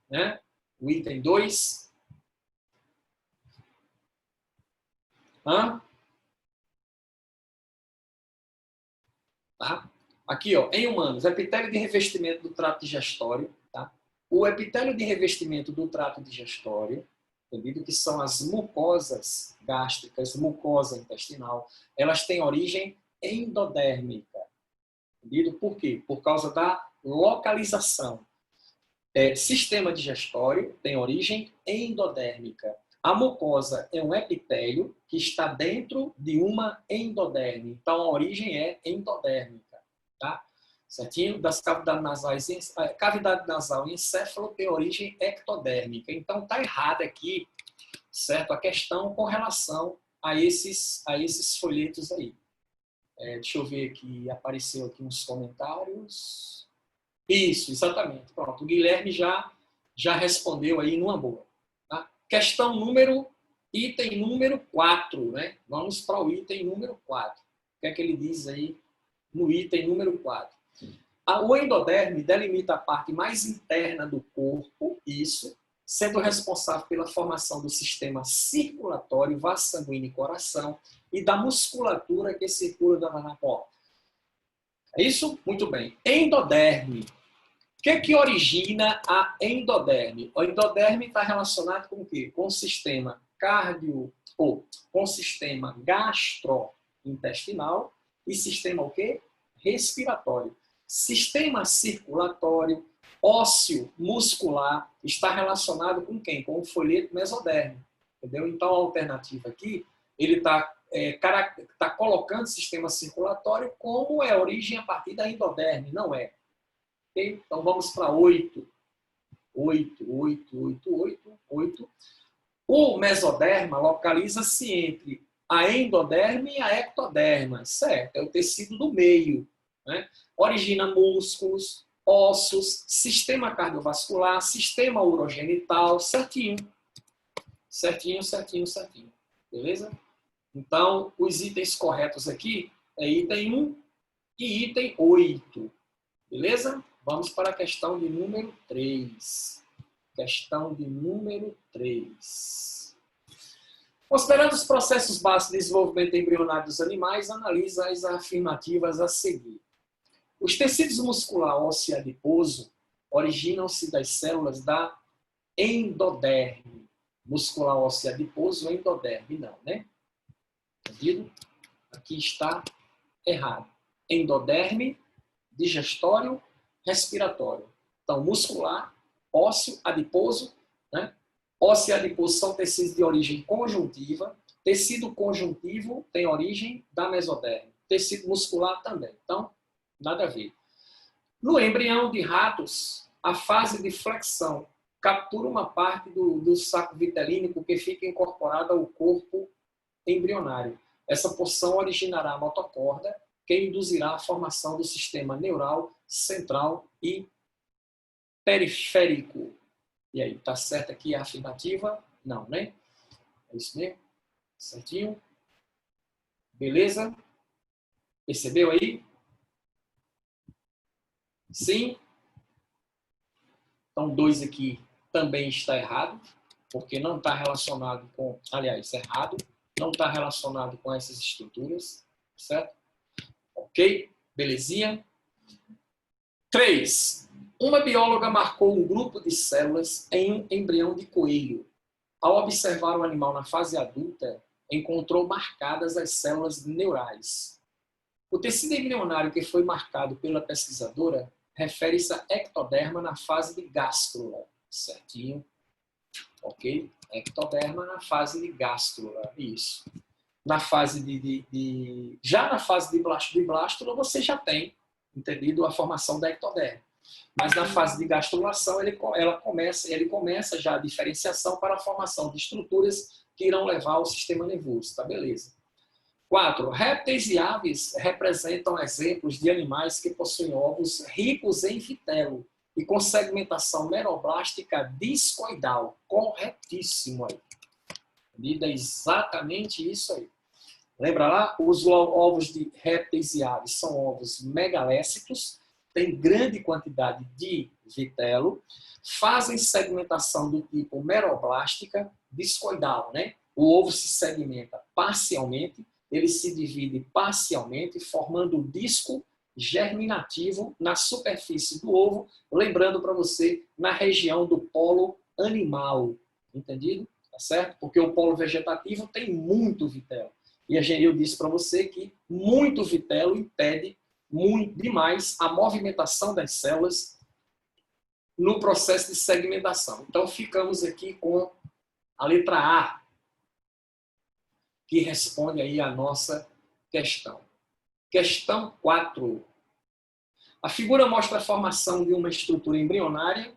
[SPEAKER 1] né? O item 2. Tá? Aqui, ó, em humanos, epitélio de revestimento do trato digestório. Tá? O epitélio de revestimento do trato digestório, entendido? Que são as mucosas gástricas, mucosa intestinal, elas têm origem endodérmica. Entendido? Por quê? Por causa da localização. Sistema digestório tem origem endodérmica. A mucosa é um epitélio que está dentro de uma endoderme. Então, a origem é endodérmica. Tá? Certinho? Das cavidades nasais, cavidade nasal e encéfalo tem origem ectodérmica. Então, está errado aqui, certo? A questão com relação a esses folhetos aí. Deixa eu ver aqui, apareceu aqui uns comentários. Isso, exatamente. Pronto, o Guilherme já respondeu aí numa boa. Tá? Questão item número 4, né? Vamos para o item número 4. O que é que ele diz aí no item número 4? O endoderme delimita a parte mais interna do corpo, isso, sendo responsável pela formação do sistema circulatório, vaso sanguíneo e coração, e da musculatura que circula na porta. É isso? Muito bem. Endoderme. O que origina a endoderme? O endoderme está relacionado com o quê? Com o sistema com o sistema gastrointestinal e sistema o quê? Respiratório. Sistema circulatório, ósseo, muscular, está relacionado com quem? Com o folheto mesoderme. Entendeu? Então, a alternativa aqui, ele está colocando o sistema circulatório como é a origem a partir da endoderme, não é? Okay? Então, vamos para 8. 8. O mesoderma localiza-se entre a endoderme e a ectoderma, certo? É o tecido do meio, né? Origina músculos, ossos, sistema cardiovascular, sistema urogenital, certinho. Certinho. Beleza? Então, os itens corretos aqui é item 1 e item 8. Beleza? Vamos para a questão de número 3. Questão de número 3. Considerando os processos básicos de desenvolvimento embrionário dos animais, analisa as afirmativas a seguir. Os tecidos muscular, ósseo e adiposo originam-se das células da endoderme. Muscular, ósseo e adiposo, endoderme não, né? Entendido? Aqui está errado. Endoderme, digestório, respiratório. Então, muscular, ósseo, adiposo, né? Ósseo e adiposo são tecidos de origem conjuntiva. Tecido conjuntivo tem origem da mesoderme. Tecido muscular também. Então, nada a ver. No embrião de ratos, a fase de flexão captura uma parte do saco vitelínico que fica incorporada ao corpo embrionário. Essa porção originará a notocorda, que induzirá a formação do sistema neural, central e periférico. E aí, tá certo aqui a afirmativa? Não, né? É isso mesmo? Certinho? Beleza? Percebeu aí? Sim? Então, 2 aqui também está errado, porque não está relacionado com... Aliás, errado. Não está relacionado com essas estruturas, certo? Ok? Belezinha? 3. Uma bióloga marcou um grupo de células em um embrião de coelho. Ao observar o animal na fase adulta, encontrou marcadas as células neurais. O tecido embrionário que foi marcado pela pesquisadora refere-se a ectoderma na fase de gástrula, certinho? Ok? Ectoderma na fase de gástrula, isso. Na fase já na fase de blástula, você já tem, entendido, a formação da ectoderma. Mas na fase de gastrulação, ele começa já a diferenciação para a formação de estruturas que irão levar ao sistema nervoso, tá? Beleza. 4. Répteis e aves representam exemplos de animais que possuem ovos ricos em vitelo e com segmentação meroblástica discoidal. Corretíssimo aí. É exatamente isso aí. Lembra lá? Os ovos de répteis e aves são ovos megalécitos, têm grande quantidade de vitelo, fazem segmentação do tipo meroblástica discoidal, né? O ovo se segmenta parcialmente, ele se divide parcialmente, formando um disco germinativo na superfície do ovo, lembrando para você, na região do polo animal. Entendido? Tá certo? Porque o polo vegetativo tem muito vitelo. E eu disse para você que muito vitelo impede demais a movimentação das células no processo de segmentação. Então, ficamos aqui com a letra A, que responde aí a nossa questão. Questão 4. A figura mostra a formação de uma estrutura embrionária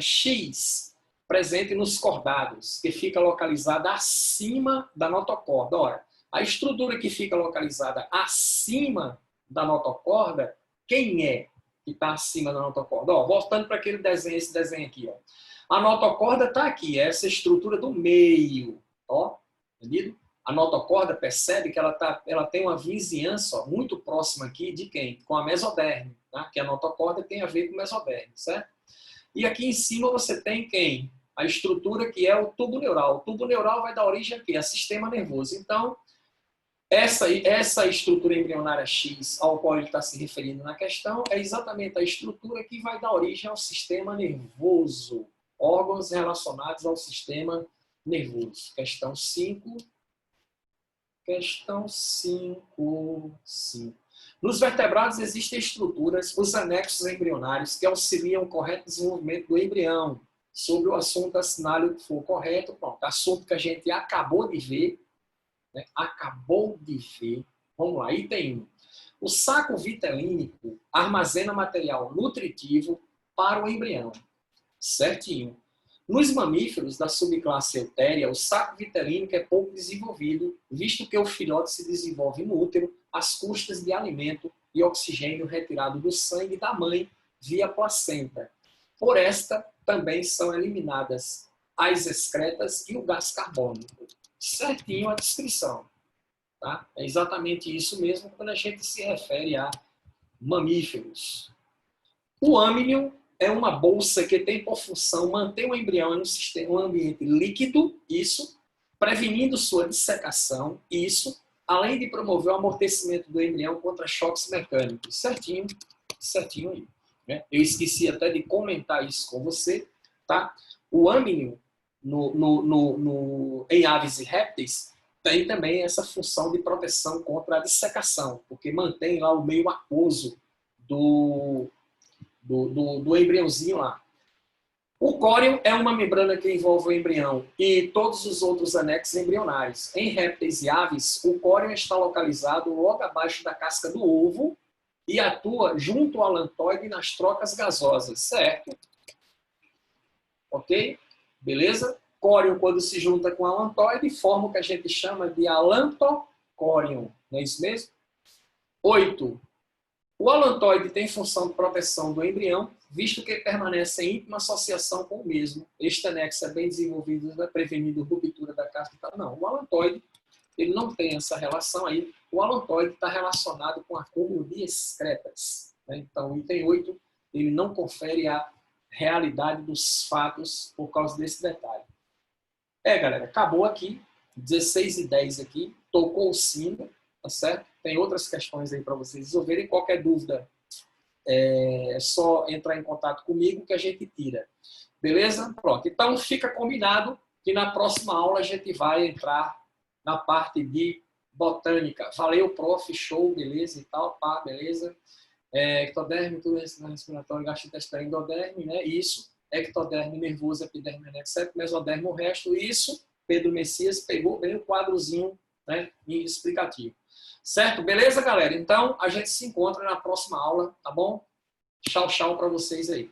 [SPEAKER 1] X, presente nos cordados, que fica localizada acima da notocorda. Ora, a estrutura que fica localizada acima da notocorda, quem é que está acima da notocorda? Ó, voltando para aquele desenho, esse desenho aqui. Ó. A notocorda está aqui, essa estrutura do meio. Ó, entendido? A notocorda, percebe que ela tem uma vizinhança muito próxima aqui de quem? Com a mesoderme. Tá? Que a notocorda tem a ver com o mesoderme, certo? E aqui em cima você tem quem? A estrutura que é o tubo neural. O tubo neural vai dar origem aqui, a sistema nervoso. Então, essa estrutura embrionária X ao qual ele está se referindo na questão é exatamente a estrutura que vai dar origem ao sistema nervoso. Órgãos relacionados ao sistema nervoso. Questão 5. Questão 5. Nos vertebrados existem estruturas, os anexos embrionários, que auxiliam o correto desenvolvimento do embrião. Sobre o assunto, assinale o que for correto. Pronto, assunto que a gente acabou de ver. Né? Acabou de ver. Vamos lá, item 1. O saco vitelínico armazena material nutritivo para o embrião. Certinho. Nos mamíferos da subclasse Eutéria, o saco vitelínico é pouco desenvolvido, visto que o filhote se desenvolve no útero às custas de alimento e oxigênio retirado do sangue da mãe via placenta. Por esta, também são eliminadas as excretas e o gás carbônico. Certinho a descrição. Tá? É exatamente isso mesmo quando a gente se refere a mamíferos. O âmnion é uma bolsa que tem por função manter o embrião em um ambiente líquido, isso, prevenindo sua dissecação, isso, além de promover o amortecimento do embrião contra choques mecânicos. Certinho, certinho aí. Né? Eu esqueci até de comentar isso com você. Tá? O âmnion, em aves e répteis, tem também essa função de proteção contra a dissecação, porque mantém lá o meio aquoso do embriãozinho lá. O córeo é uma membrana que envolve o embrião e todos os outros anexos embrionários. Em répteis e aves, o córeo está localizado logo abaixo da casca do ovo e atua junto ao alantoide nas trocas gasosas, certo? Ok? Beleza? Córeo, quando se junta com alantoide, forma o que a gente chama de alantocórion. Não é isso mesmo? 8. O alantoide tem função de proteção do embrião, visto que permanece em íntima associação com o mesmo. Este anexo é bem desenvolvido, prevenindo ruptura da casca. Não, o alantoide ele não tem essa relação aí. O alantoide está relacionado com acúmulo de excretas. Né? Então, o item 8, ele não confere a realidade dos fatos por causa desse detalhe. Galera, acabou aqui. 16:10 aqui. Tocou o sino, tá certo? Tem outras questões aí para vocês resolverem. Qualquer dúvida, é só entrar em contato comigo que a gente tira. Beleza? Pronto. Então, fica combinado que na próxima aula a gente vai entrar na parte de botânica. Valeu, prof, show, beleza e tal, pá, beleza. Ectoderme, tudo respiratório, gastrointestinal, endoderme, né? Isso, ectoderme, nervoso, epiderme, etc. Mesoderme, o resto, isso, Pedro Messias pegou bem o quadrozinho, né, explicativo. Certo? Beleza, galera? Então, a gente se encontra na próxima aula, tá bom? Tchau, tchau para vocês aí.